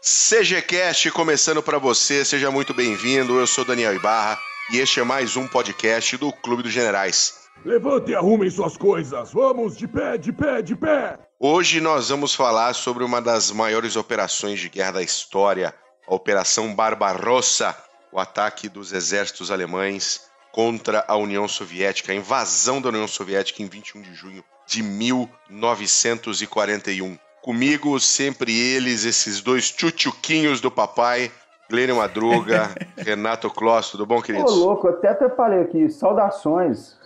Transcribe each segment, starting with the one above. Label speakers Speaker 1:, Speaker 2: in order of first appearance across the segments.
Speaker 1: CGCast começando para você, seja muito bem-vindo, eu sou Daniel Ibarra e este é mais um podcast do Clube dos Generais.
Speaker 2: Levante e arrumem suas coisas, vamos de pé, de pé, de pé!
Speaker 1: Hoje nós vamos falar sobre uma das maiores operações de guerra da história, a Operação Barbarossa, o ataque dos exércitos alemães contra a União Soviética, a invasão da União Soviética em 21 de junho de 1941. Comigo, sempre eles, esses dois tchutchuquinhos do papai, Glênio Madruga, Renato Kloss, tudo bom, queridos?
Speaker 3: Ô, louco, até preparei aqui, saudações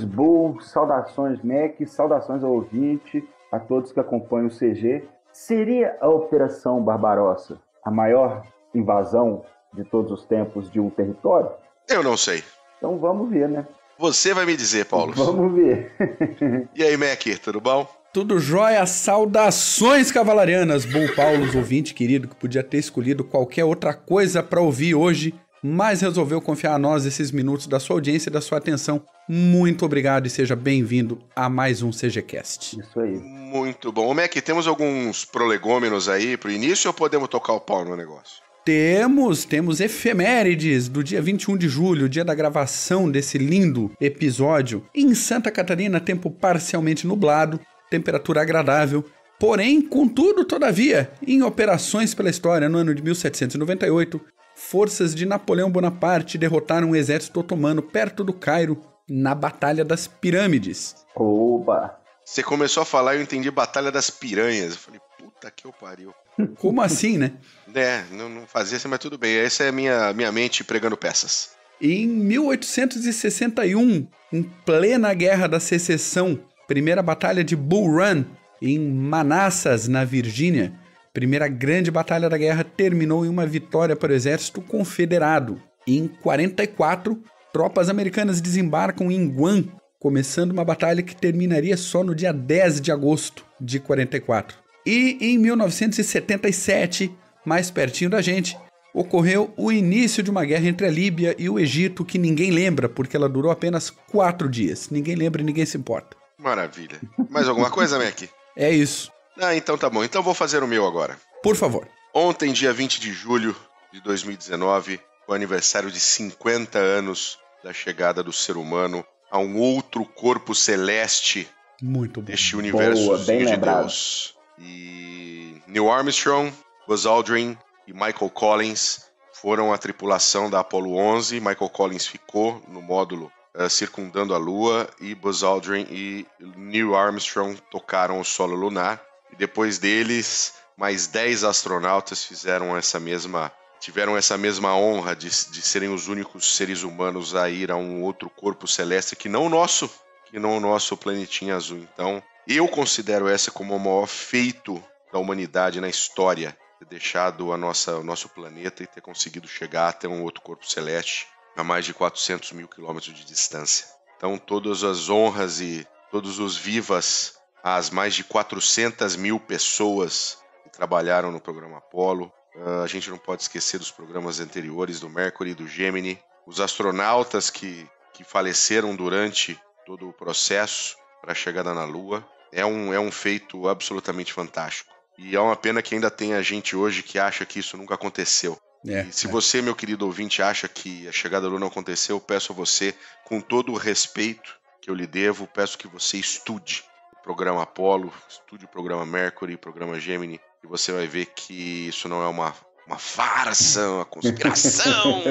Speaker 3: Bull, saudações Mac, saudações ao ouvinte, a todos que acompanham o CG. Seria a Operação Barbarossa a maior invasão de todos os tempos de um território?
Speaker 1: Eu não sei.
Speaker 3: Então vamos ver, né?
Speaker 1: Você vai me dizer, Paulo.
Speaker 3: Vamos ver.
Speaker 1: E aí, Mac, tudo bom?
Speaker 4: Tudo jóia, saudações cavalarianas, Bull Paulo, ouvinte querido, que podia ter escolhido qualquer outra coisa para ouvir hoje, mas resolveu confiar a nós esses minutos da sua audiência e da sua atenção. Muito obrigado e seja bem-vindo a mais um CGCast.
Speaker 3: Isso aí.
Speaker 1: Muito bom. Ô, Mac, temos alguns prolegômenos aí pro início ou podemos tocar o pau no negócio?
Speaker 4: Temos efemérides do dia 21 de julho, dia da gravação desse lindo episódio. Em Santa Catarina, tempo parcialmente nublado, temperatura agradável, porém, contudo, todavia, em operações pela história, no ano de 1798, forças de Napoleão Bonaparte derrotaram o exército otomano perto do Cairo, na Batalha das Pirâmides.
Speaker 3: Oba!
Speaker 1: Você começou a falar e eu entendi Batalha das Piranhas. Eu falei, puta que eu pariu.
Speaker 4: Como assim, né?
Speaker 1: Não fazia assim, mas tudo bem. Essa é a minha mente pregando peças.
Speaker 4: Em 1861, em plena Guerra da Secessão, primeira batalha de Bull Run, em Manassas, na Virgínia, primeira grande batalha da guerra, terminou em uma vitória para o exército confederado. Em 44, tropas americanas desembarcam em Guam, começando uma batalha que terminaria só no dia 10 de agosto de 44. E em 1977, mais pertinho da gente, ocorreu o início de uma guerra entre a Líbia e o Egito que ninguém lembra, porque ela durou apenas 4 dias. Ninguém lembra e ninguém se importa.
Speaker 1: Maravilha. Mais alguma coisa, Mac?
Speaker 4: É isso.
Speaker 1: Então tá bom. Então vou fazer o meu agora.
Speaker 4: Por favor.
Speaker 1: Ontem, dia 20 de julho de 2019, foi o aniversário de 50 anos da chegada do ser humano a um outro corpo celeste
Speaker 4: Muito bom.
Speaker 1: deste universo
Speaker 3: bem
Speaker 1: de
Speaker 3: lembrado.
Speaker 1: Deus. E Neil Armstrong, Buzz Aldrin e Michael Collins foram a tripulação da Apollo 11. Michael Collins ficou no módulo circundando a Lua e Buzz Aldrin e Neil Armstrong tocaram o solo lunar. E depois deles, mais 10 astronautas tiveram essa mesma honra de serem os únicos seres humanos a ir a um outro corpo celeste que não o nosso planetinha azul. Então, eu considero essa como o maior feito da humanidade na história, ter deixado o nosso planeta e ter conseguido chegar até um outro corpo celeste a mais de 400 mil quilômetros de distância. Então, todas as honras e todos os vivas às mais de 400 mil pessoas que trabalharam no programa Apollo. A gente não pode esquecer dos programas anteriores, do Mercury e do Gemini. Os astronautas que faleceram durante todo o processo para a chegada na Lua. É um feito absolutamente fantástico. E é uma pena que ainda tenha gente hoje que acha que isso nunca aconteceu. E se você, meu querido ouvinte, acha que a chegada da Lua não aconteceu, eu peço a você, com todo o respeito que eu lhe devo, peço que você estude o programa Apollo, estude o programa Mercury, o programa Gemini, e você vai ver que isso não é uma farsa, uma conspiração.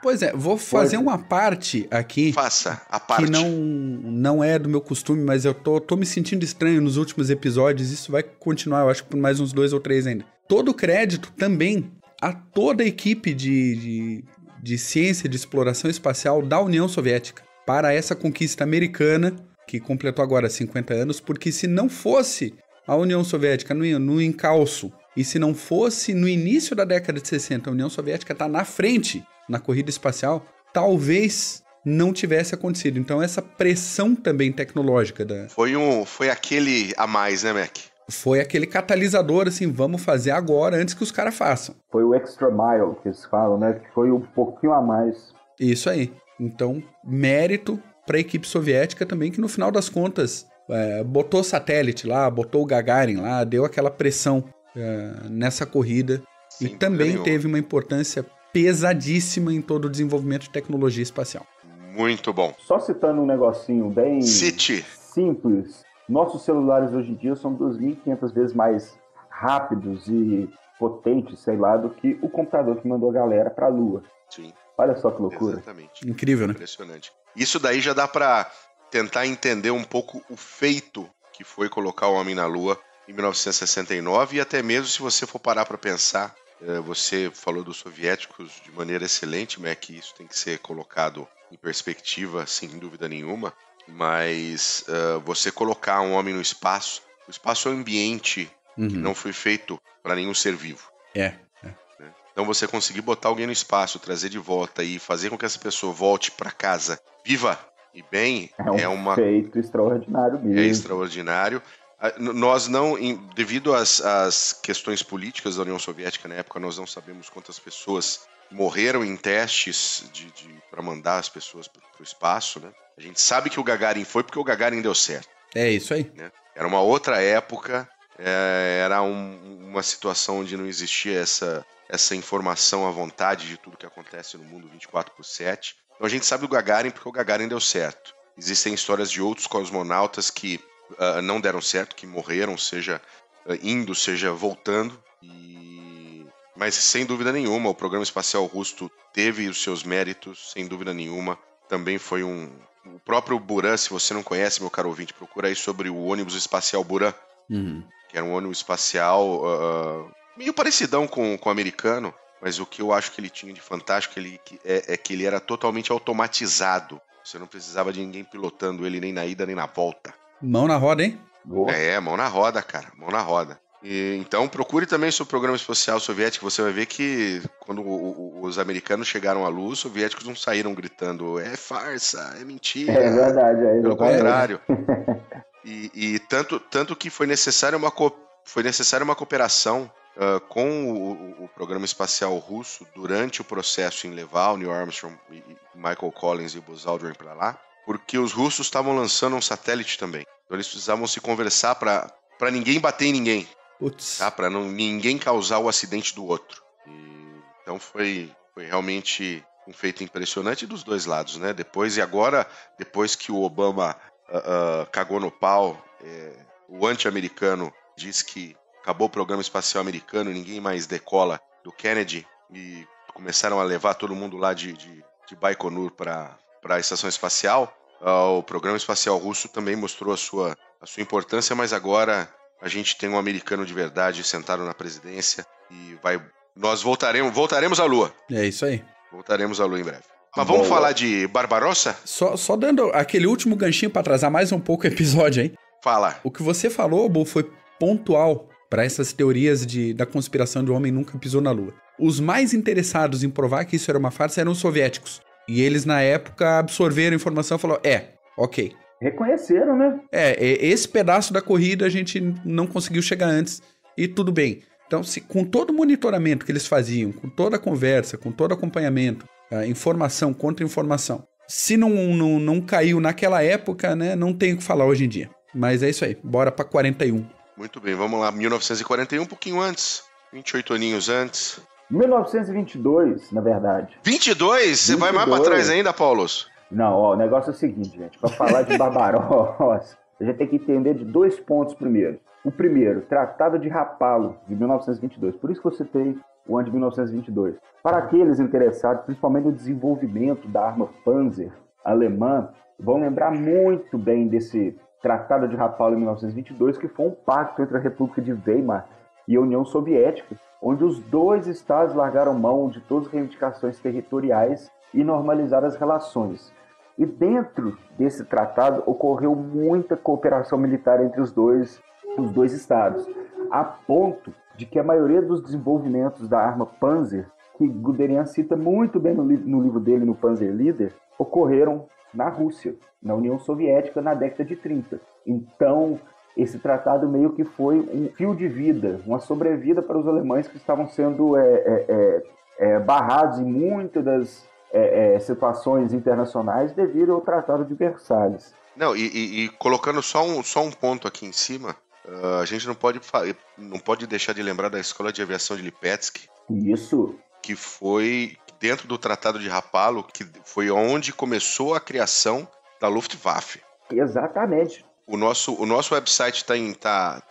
Speaker 4: Pois é, vou fazer uma parte aqui.
Speaker 1: Faça a parte.
Speaker 4: Que não é do meu costume, mas eu tô me sentindo estranho nos últimos episódios. Isso vai continuar, eu acho que por mais uns 2 ou 3 ainda. Todo o crédito também a toda a equipe de ciência de exploração espacial da União Soviética para essa conquista americana, que completou agora 50 anos, porque se não fosse a União Soviética no encalço, e se não fosse no início da década de 60 a União Soviética tá na frente na corrida espacial, talvez não tivesse acontecido. Então essa pressão também tecnológica
Speaker 1: Foi aquele a mais, né, Mac?
Speaker 4: Foi aquele catalisador, assim, vamos fazer agora antes que os caras façam.
Speaker 3: Foi o extra mile que eles falam, né? Que foi um pouquinho a mais.
Speaker 4: Isso aí. Então, mérito para a equipe soviética também, que no final das contas botou satélite lá, botou o Gagarin lá, deu aquela pressão nessa corrida.
Speaker 1: Sem
Speaker 4: E
Speaker 1: dúvida
Speaker 4: também
Speaker 1: nenhuma.
Speaker 4: teve uma importância pesadíssima em todo o desenvolvimento de tecnologia espacial.
Speaker 1: Muito bom.
Speaker 3: Só citando um negocinho bem
Speaker 1: City.
Speaker 3: simples, nossos celulares hoje em dia são 2.500 vezes mais rápidos e potentes, sei lá, do que o computador que mandou a galera para a Lua.
Speaker 1: Sim,
Speaker 3: Olha só que loucura.
Speaker 1: exatamente.
Speaker 4: Incrível, né?
Speaker 1: Impressionante. Isso daí já dá pra tentar entender um pouco o feito que foi colocar o homem na Lua em 1969 e até mesmo se você for parar pra pensar, você falou dos soviéticos de maneira excelente, Mac, isso tem que ser colocado em perspectiva, sem dúvida nenhuma, mas você colocar um homem no espaço, o espaço é um ambiente que não foi feito para nenhum ser vivo. Então você conseguir botar alguém no espaço, trazer de volta e fazer com que essa pessoa volte para casa viva e bem,
Speaker 3: É um feito extraordinário mesmo.
Speaker 1: É extraordinário. Nós não, devido às questões políticas da União Soviética na época, nós não sabemos quantas pessoas morreram em testes para mandar as pessoas para o espaço, né? A gente sabe que o Gagarin foi porque o Gagarin deu certo.
Speaker 4: É isso aí.
Speaker 1: Né? Era uma outra época, era uma situação onde não existia essa informação à vontade de tudo que acontece no mundo 24/7. Então a gente sabe do Gagarin porque o Gagarin deu certo. Existem histórias de outros cosmonautas que não deram certo, que morreram, seja indo, seja voltando. Mas sem dúvida nenhuma, o programa espacial russo teve os seus méritos, sem dúvida nenhuma. Também foi o próprio Buran, se você não conhece, meu caro ouvinte, procura aí sobre o ônibus espacial Buran, que era um ônibus espacial meio parecidão com o americano, mas o que eu acho que ele tinha de fantástico é que ele era totalmente automatizado. Você não precisava de ninguém pilotando ele nem na ida nem na volta.
Speaker 4: Mão na roda, hein?
Speaker 3: Boa.
Speaker 1: Mão na roda, cara. Mão na roda. Então procure também sobre o programa espacial soviético. Você vai ver que quando os americanos chegaram à Lua, os soviéticos não saíram gritando é farsa, é mentira.
Speaker 3: É verdade.
Speaker 1: Pelo contrário. E tanto que foi necessária uma cooperação com o programa espacial russo durante o processo em levar o Neil Armstrong, Michael Collins e o Buzz Aldrin para lá, porque os russos estavam lançando um satélite também. Então eles precisavam se conversar para ninguém bater em ninguém, tá? Para ninguém causar o acidente do outro. Então foi realmente um feito impressionante dos dois lados, né? Depois que o Obama cagou no pau, o anti-americano diz que acabou o programa espacial americano, ninguém mais decola do Kennedy e começaram a levar todo mundo lá de Baikonur para a estação espacial. O programa espacial russo também mostrou a sua importância, mas agora a gente tem um americano de verdade sentado na presidência e nós voltaremos à Lua.
Speaker 4: É isso aí.
Speaker 1: Voltaremos à Lua em breve. Mas vamos falar de Barbarossa?
Speaker 4: Só dando aquele último ganchinho para atrasar mais um pouco o episódio, hein?
Speaker 1: Fala.
Speaker 4: O que você falou, Bu, foi pontual para essas teorias da conspiração de o homem nunca pisou na Lua. Os mais interessados em provar que isso era uma farsa eram os soviéticos. E eles, na época, absorveram a informação e falaram, ok.
Speaker 3: Reconheceram, né?
Speaker 4: Esse pedaço da corrida a gente não conseguiu chegar antes e tudo bem. Então, com todo o monitoramento que eles faziam, com toda a conversa, com todo o acompanhamento, informação contra informação, se não caiu naquela época, né, não tem o que falar hoje em dia. Mas é isso aí, bora para 41.
Speaker 1: Muito bem, vamos lá, 1941, um pouquinho antes, 28 aninhos antes.
Speaker 3: 1922, na verdade.
Speaker 1: 22? Você vai mais pra trás ainda, Paulos?
Speaker 3: Não, o negócio é o seguinte, gente. Para falar de Barbarossa, a gente tem que entender de 2 pontos primeiro. O primeiro, Tratado de Rapallo, de 1922. Por isso que eu citei o ano de 1922. Para aqueles interessados, principalmente no desenvolvimento da arma Panzer alemã, vão lembrar muito bem desse Tratado de Rapallo em 1922, que foi um pacto entre a República de Weimar e a União Soviética, onde os dois estados largaram mão de todas as reivindicações territoriais e normalizaram as relações. E dentro desse tratado ocorreu muita cooperação militar entre os dois estados, a ponto de que a maioria dos desenvolvimentos da arma Panzer, que Guderian cita muito bem no livro dele, no Panzer Leader, ocorreram na Rússia, na União Soviética, na década de 30. Então, esse tratado meio que foi um fio de vida, uma sobrevida para os alemães que estavam sendo barrados em muitas das situações internacionais devido ao Tratado de Versalhes.
Speaker 1: Não, e colocando só um ponto aqui em cima, a gente não pode deixar de lembrar da Escola de Aviação de Lipetsk.
Speaker 3: Isso.
Speaker 1: Que foi dentro do Tratado de Rapallo, que foi onde começou a criação da Luftwaffe.
Speaker 3: Exatamente.
Speaker 1: O nosso website tá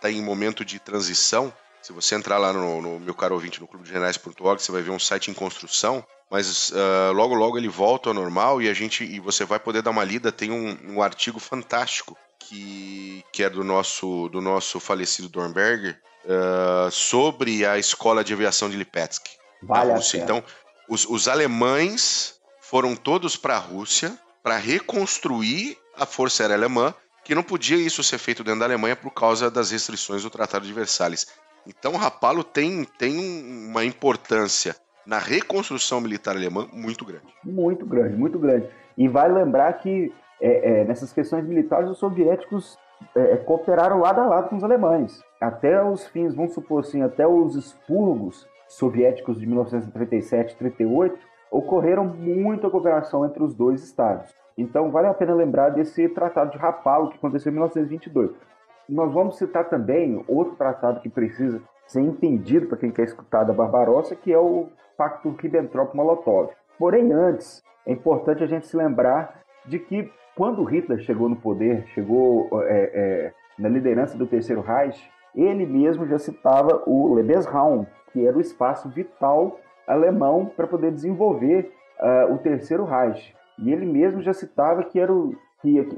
Speaker 1: em momento de transição. Se você entrar lá no meu caro ouvinte, no clubedegenerais.org, você vai ver um site em construção, mas logo logo ele volta ao normal e você vai poder dar uma lida. Tem um artigo fantástico que é do nosso falecido Dornberger, sobre a Escola de Aviação de Lipetsk, na Rússia. Então, os alemães foram todos para a Rússia para reconstruir a Força Aérea Alemã, que não podia isso ser feito dentro da Alemanha por causa das restrições do Tratado de Versalhes. Então, Rapallo tem uma importância na reconstrução militar alemã muito grande.
Speaker 3: Muito grande, muito grande. E vale lembrar que nessas questões militares os soviéticos cooperaram lado a lado com os alemães. Até os fins, vamos supor assim, até os expurgos soviéticos de 1937 e 1938, ocorreram muita cooperação entre os dois estados. Então, vale a pena lembrar desse Tratado de Rapallo, que aconteceu em 1922. Nós vamos citar também outro tratado que precisa ser entendido para quem quer escutar da Barbarossa, que é o Pacto Ribbentrop-Molotov. Porém, antes, é importante a gente se lembrar de que quando Hitler chegou no poder, chegou na liderança do Terceiro Reich, ele mesmo já citava o Lebensraum, que era o espaço vital alemão para poder desenvolver o Terceiro Reich. E ele mesmo já citava que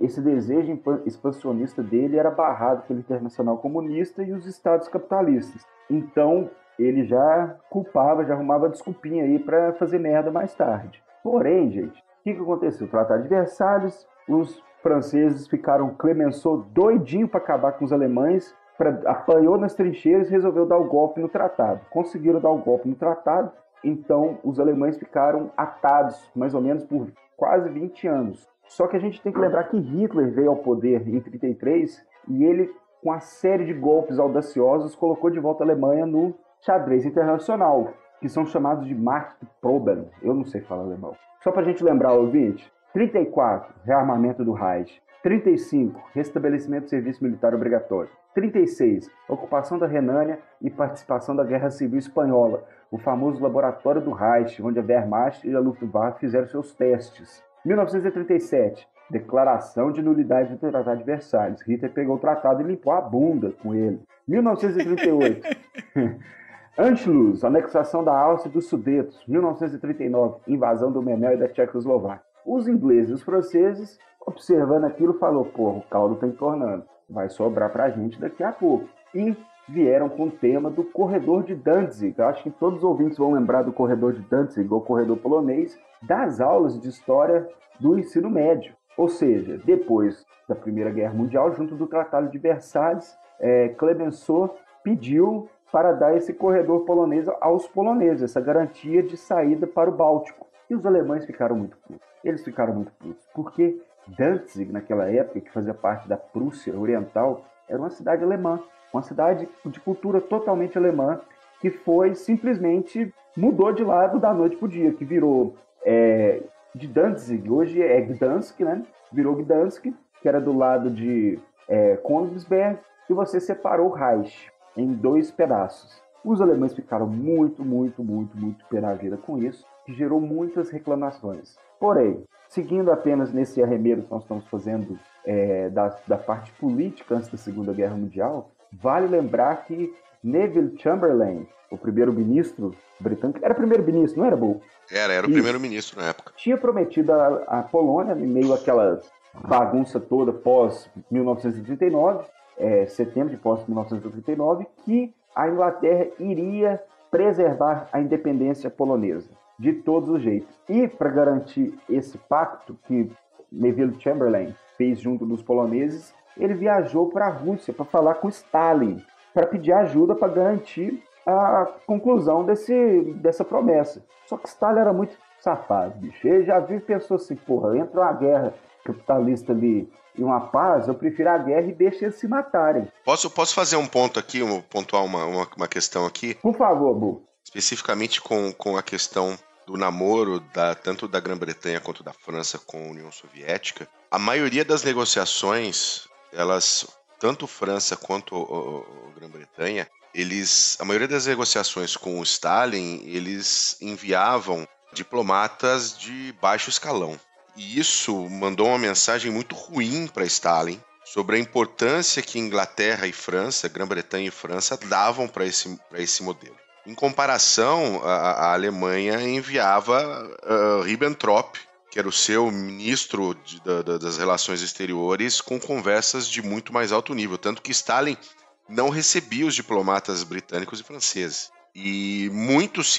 Speaker 3: esse desejo expansionista dele era barrado pelo Internacional Comunista e os estados capitalistas. Então, ele já culpava, já arrumava desculpinha aí para fazer merda mais tarde. Porém, gente, o que aconteceu? O Tratado de Versalhes, os franceses ficaram, Clemenceau doidinho para acabar com os alemães, apanhou nas trincheiras e resolveu dar o golpe no tratado. Conseguiram dar o golpe no tratado, então os alemães ficaram atados, mais ou menos por quase 20 anos. Só que a gente tem que lembrar que Hitler veio ao poder em 1933 e ele, com a série de golpes audaciosos, colocou de volta a Alemanha no xadrez internacional, que são chamados de Machtproben. Eu não sei falar alemão. Só para a gente lembrar, ouvinte, 34, rearmamento do Reich. 35, restabelecimento do serviço militar obrigatório. 36, ocupação da Renânia e participação da Guerra Civil Espanhola, o famoso laboratório do Reich, onde a Wehrmacht e a Luftwaffe fizeram seus testes. 1937, declaração de nulidade do Tratado de Versalhes. Hitler pegou o tratado e limpou a bunda com ele. 1938, Anschluss, anexação da Áustria e dos Sudetos. 1939, invasão do Memel e da Tchecoslováquia. Os ingleses e os franceses, observando aquilo, falou, porra, o caldo tá entornando. Vai sobrar pra gente daqui a pouco. E vieram com o tema do corredor de Danzig. Eu acho que todos os ouvintes vão lembrar do corredor de Danzig, ou corredor polonês, das aulas de história do ensino médio. Ou seja, depois da Primeira Guerra Mundial, junto do Tratado de Versalhes, Clemenceau pediu para dar esse corredor polonês aos poloneses, essa garantia de saída para o Báltico. E os alemães ficaram muito putos. Eles ficaram muito putos, porque Danzig, naquela época, que fazia parte da Prússia Oriental, era uma cidade alemã, uma cidade de cultura totalmente alemã, que foi simplesmente, mudou de lado da noite para o dia, que virou de Danzig, hoje é Gdansk, né? Virou Gdansk, que era do lado de Königsberg, e você separou o Reich em 2 pedaços. Os alemães ficaram muito pé na vida com isso, que gerou muitas reclamações. Porém, seguindo apenas nesse arremedo que nós estamos fazendo da parte política antes da Segunda Guerra Mundial, vale lembrar que Neville Chamberlain, o primeiro-ministro britânico, era primeiro-ministro, não era, Bull?
Speaker 1: Era o primeiro-ministro na época.
Speaker 3: Tinha prometido à Polônia, em meio àquela bagunça toda pós-1939, setembro de pós-1939, que a Inglaterra iria preservar a independência polonesa, de todos os jeitos. E para garantir esse pacto que Neville Chamberlain fez junto dos poloneses, ele viajou para a Rússia para falar com Stalin, para pedir ajuda para garantir a conclusão dessa promessa. Só que Stalin era muito safado, bicho. Ele já viu e pensou assim, porra, entra uma guerra capitalista ali e uma paz, eu prefiro a guerra e deixa eles se matarem.
Speaker 1: Posso fazer um ponto aqui, pontuar uma questão aqui?
Speaker 3: Por favor, Bu.
Speaker 1: Especificamente com a questão do namoro tanto da Grã-Bretanha quanto da França com a União Soviética. A maioria das negociações, elas tanto França quanto a Grã-Bretanha, a maioria das negociações com o Stalin, eles enviavam diplomatas de baixo escalão. E isso mandou uma mensagem muito ruim para Stalin sobre a importância que Inglaterra e França, Grã-Bretanha e França, davam para esse modelo. Em comparação, a Alemanha enviava Ribbentrop, que era o seu ministro das relações exteriores, com conversas de muito mais alto nível. Tanto que Stalin não recebia os diplomatas britânicos e franceses. E muitos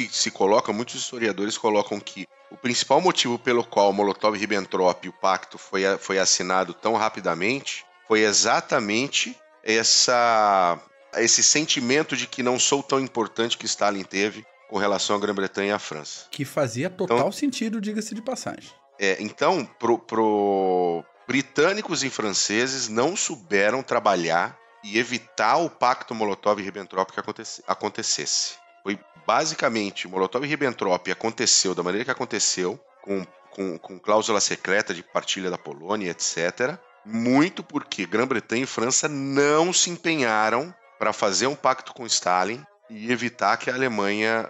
Speaker 1: muitos historiadores colocam que o principal motivo pelo qual Molotov e Ribbentrop, o pacto, foi assinado tão rapidamente, foi exatamente esse sentimento de que não sou tão importante que Stalin teve com relação à Grã-Bretanha e à França.
Speaker 4: Que fazia total sentido, diga-se de passagem.
Speaker 1: Então, pro britânicos e franceses não souberam trabalhar e evitar o pacto Molotov e Ribbentrop que acontecesse. Foi basicamente, Molotov e Ribbentrop aconteceu da maneira que aconteceu, com cláusula secreta de partilha da Polônia, etc., muito porque Grã-Bretanha e França não se empenharam para fazer um pacto com Stalin e evitar que a Alemanha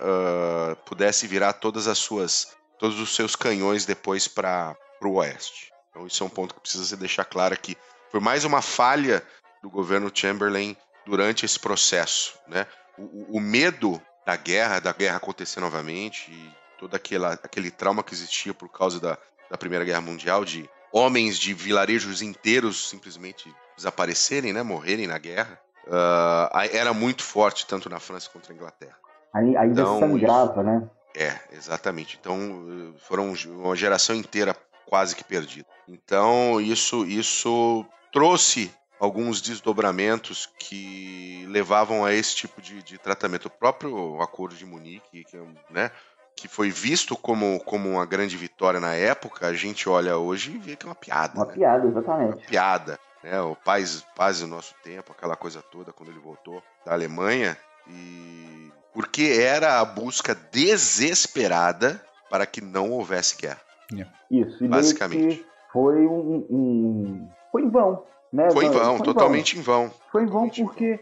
Speaker 1: pudesse virar todos os seus canhões depois para o oeste. Então isso é um ponto que precisa se deixar claro aqui. Foi mais uma falha do governo Chamberlain durante esse processo, né? O medo da guerra acontecer novamente e todo aquele trauma que existia por causa da Primeira Guerra Mundial, de homens de vilarejos inteiros simplesmente desaparecerem, né? Morrerem na guerra, era muito forte tanto na França quanto na Inglaterra.
Speaker 3: Ainda então, sangrava, né?
Speaker 1: Exatamente. Então, foram uma geração inteira quase que perdida. Então, isso trouxe alguns desdobramentos que levavam a esse tipo de tratamento. O próprio Acordo de Munique, que foi visto como uma grande vitória na época, a gente olha hoje e vê que é uma piada.
Speaker 3: Uma piada, exatamente.
Speaker 1: Uma piada. Né? O Paz do Nosso Tempo, aquela coisa toda, quando ele voltou da Alemanha, porque era a busca desesperada para que não houvesse guerra.
Speaker 3: Isso, e
Speaker 1: basicamente.
Speaker 3: Foi foi em vão. Né?
Speaker 1: Foi em vão, totalmente em vão.
Speaker 3: Foi em vão porque,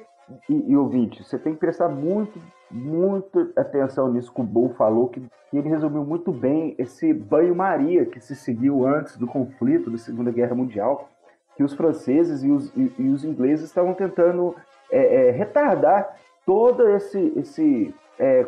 Speaker 3: e ouvinte, você tem que prestar muita atenção nisso que o Bull falou, que ele resumiu muito bem esse banho-maria que se seguiu antes do conflito da Segunda Guerra Mundial, que os franceses e os ingleses estavam tentando retardar todo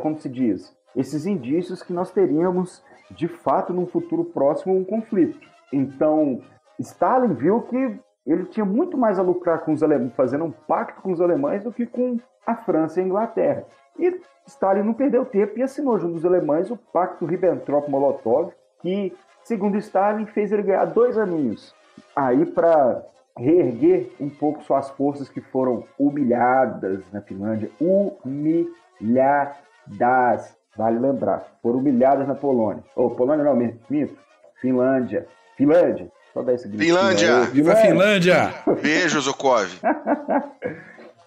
Speaker 3: como se diz, esses indícios que nós teríamos, de fato, num futuro próximo, um conflito. Então, Stalin viu que ele tinha muito mais a lucrar com os alemães, fazendo um pacto com os alemães do que com a França e a Inglaterra. E Stalin não perdeu tempo e assinou junto dos alemães o pacto Ribbentrop-Molotov, que, segundo Stalin, fez ele ganhar 2 aninhos. Aí, para reerguer um pouco suas forças que foram humilhadas na Finlândia, humilhadas, vale lembrar, foram humilhadas na Polônia. Polônia não, minto, Finlândia. Só dar esse grito.
Speaker 1: Finlândia!
Speaker 4: Viva a Finlândia!
Speaker 1: Beijo, Zukov!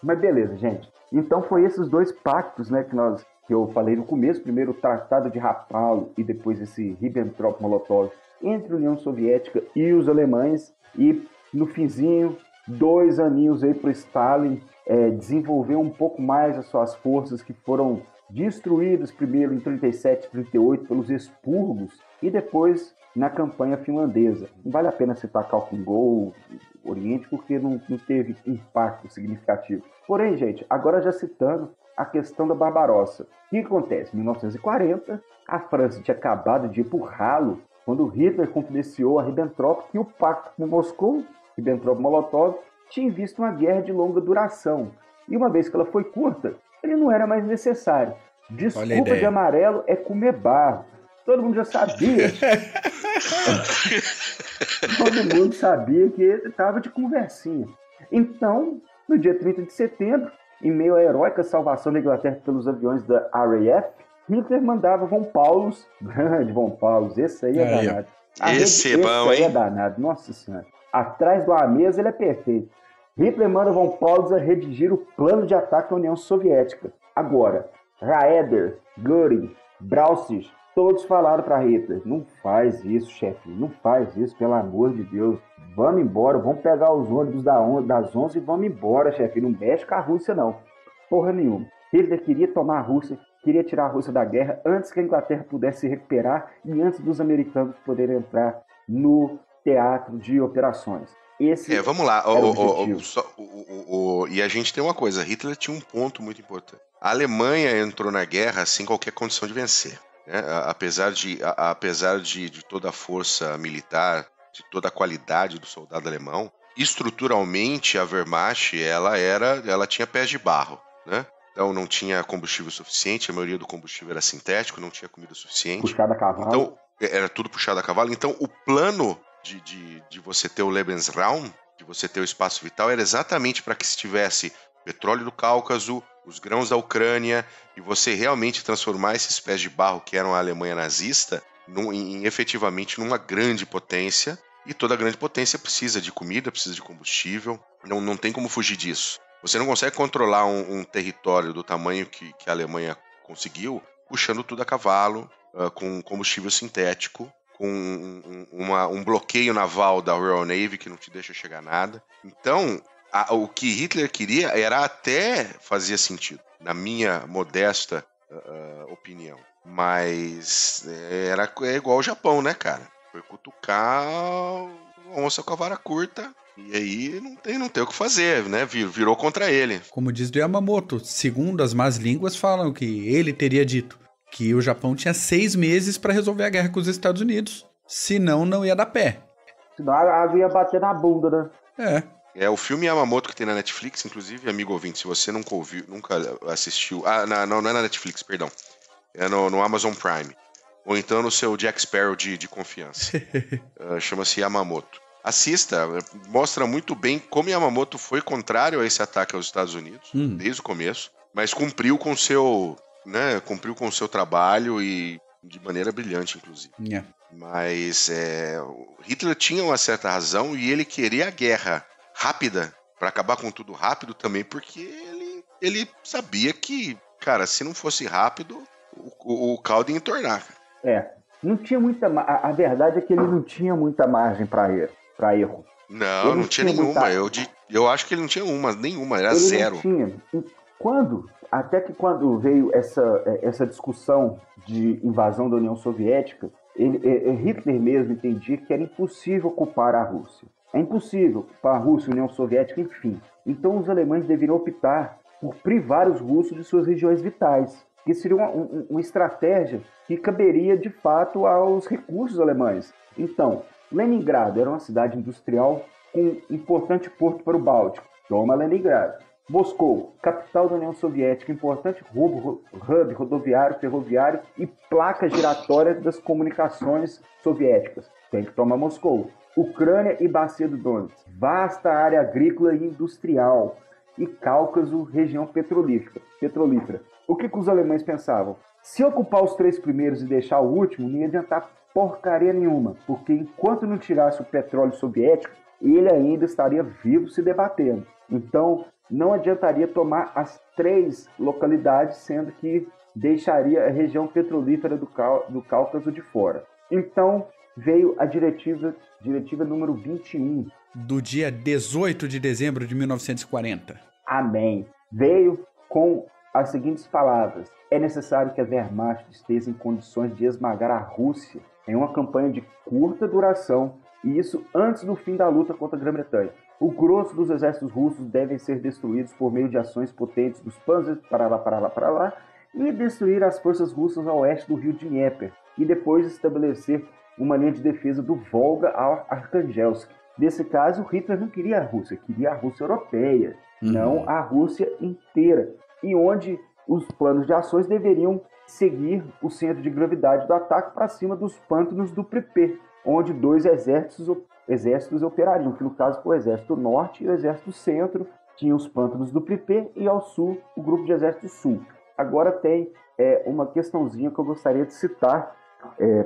Speaker 3: Mas beleza, gente. Então foi esses 2 pactos, né, que eu falei no começo. Primeiro o Tratado de Rapallo e depois esse Ribbentrop-Molotov entre a União Soviética e os alemães. E no finzinho, 2 aninhos aí para Stalin desenvolver um pouco mais as suas forças, que foram destruídas primeiro em 37, 38 pelos expurgos e depois na campanha finlandesa. Não vale a pena citar Kalkengol, Oriente, porque não teve impacto significativo. Porém, gente, agora já citando a questão da Barbarossa. O que acontece? Em 1940, a França tinha acabado de ir pro ralo quando Hitler confidenciou a Ribbentrop que o pacto com Moscou, Ribbentrop-Molotov, tinha visto uma guerra de longa duração. E uma vez que ela foi curta, ele não era mais necessário. Desculpa de amarelo é comer barro. Todo mundo já sabia. Todo mundo sabia que ele estava de conversinha. Então, no dia 30 de setembro, em meio à heróica salvação da Inglaterra pelos aviões da RAF, Hitler mandava Von Paulus, grande Von Paulus, esse aí é danado.
Speaker 1: Esse é bom, hein?
Speaker 3: Esse aí é danado, nossa senhora. Atrás do Amesa ele é perfeito. Hitler manda Von Paulus a redigir o plano de ataque à União Soviética. Agora, Raeder, Göring, Brauchitsch Todos falaram para Hitler, não faz isso, chefe, não faz isso, pelo amor de Deus. Vamos embora, vamos pegar os ônibus das 11 e vamos embora, chefe. Não mexe com a Rússia, não. Porra nenhuma. Hitler queria tomar a Rússia, queria tirar a Rússia da guerra antes que a Inglaterra pudesse se recuperar e antes dos americanos poderem entrar no teatro de operações.
Speaker 1: Vamos lá.
Speaker 3: O
Speaker 1: e a gente tem uma coisa, Hitler tinha um ponto muito importante. A Alemanha entrou na guerra sem qualquer condição de vencer. Né? Apesar de toda a força militar, de toda a qualidade do soldado alemão, estruturalmente a Wehrmacht ela tinha pés de barro, né? Então não tinha combustível suficiente, a maioria do combustível era sintético, não tinha comida suficiente.
Speaker 3: Puxado a cavalo.
Speaker 1: Então era tudo puxado a cavalo. Então o plano de você ter o Lebensraum, de você ter o espaço vital, era exatamente para que se tivesse petróleo do Cáucaso, os grãos da Ucrânia, e você realmente transformar esses pés de barro que eram a Alemanha nazista efetivamente numa grande potência, e toda grande potência precisa de comida, precisa de combustível, não tem como fugir disso. Você não consegue controlar um território do tamanho que a Alemanha conseguiu, puxando tudo a cavalo, com combustível sintético, com um bloqueio naval da Royal Navy que não te deixa chegar nada. Então, o que Hitler queria era até fazia sentido, na minha modesta opinião. Mas é igual o Japão, né, cara? Foi cutucar onça com a vara curta e aí não tem o que fazer, né? Virou contra ele.
Speaker 4: Como diz o Yamamoto, segundo as más línguas falam que ele teria dito que o Japão tinha 6 meses para resolver a guerra com os Estados Unidos, senão não ia dar pé.
Speaker 3: Senão a água ia bater na bunda, né?
Speaker 1: É o filme Yamamoto que tem na Netflix, inclusive, amigo ouvinte, se você nunca assistiu... não é na Netflix, perdão. É no Amazon Prime. Ou então no seu Jack Sparrow de confiança. Chama-se Yamamoto. Assista, mostra muito bem como Yamamoto foi contrário a esse ataque aos Estados Unidos, desde o começo, mas cumpriu com o seu trabalho e de maneira brilhante, inclusive.
Speaker 4: Yeah.
Speaker 1: Mas Hitler tinha uma certa razão e ele queria a guerra rápida, para acabar com tudo rápido também, porque ele sabia que, cara, se não fosse rápido, o caldo ia entornar.
Speaker 3: Não tinha muita... A verdade é que ele não tinha muita margem para erro.
Speaker 1: Não tinha nenhuma. Eu acho que ele não tinha nenhuma, era zero.
Speaker 3: Não tinha. Até que quando veio essa discussão de invasão da União Soviética, Hitler mesmo entendia que era impossível ocupar a Rússia. É impossível ocupar a Rússia, a União Soviética, enfim. Então os alemães deveriam optar por privar os russos de suas regiões vitais, que seria uma estratégia que caberia de fato aos recursos alemães. Então, Leningrado era uma cidade industrial com um importante porto para o Báltico. Toma Leningrado. Moscou, capital da União Soviética, importante hub rodoviário, ferroviário e placa giratória das comunicações soviéticas. Tem que tomar Moscou. Ucrânia e Bacia do Donetsk, vasta área agrícola e industrial. E Cáucaso, região petrolífera. O que os alemães pensavam? Se ocupar os 3 primeiros e deixar o último, não ia adiantar porcaria nenhuma, porque enquanto não tirasse o petróleo soviético, ele ainda estaria vivo se debatendo. Então, não adiantaria tomar as 3 localidades, sendo que deixaria a região petrolífera do Cáucaso de fora. Então, veio a diretiva número 21.
Speaker 4: Do dia 18 de dezembro de 1940.
Speaker 3: Amém. Veio com as seguintes palavras: é necessário que a Wehrmacht esteja em condições de esmagar a Rússia em uma campanha de curta duração, e isso antes do fim da luta contra a Grã-Bretanha. O grosso dos exércitos russos devem ser destruídos por meio de ações potentes dos Panzers para lá, e destruir as forças russas a oeste do rio Dnieper, e depois estabelecer uma linha de defesa do Volga ao Archangelsk. Nesse caso, Hitler não queria a Rússia, queria a Rússia europeia, não a Rússia inteira, e onde os planos de ações deveriam seguir o centro de gravidade do ataque para cima dos pântanos do Pripyat, onde 2 exércitos operariam, que no caso foi o Exército Norte e o Exército Centro, tinha os pântanos do Pripyat e ao sul o Grupo de Exército Sul. Agora tem uma questãozinha que eu gostaria de citar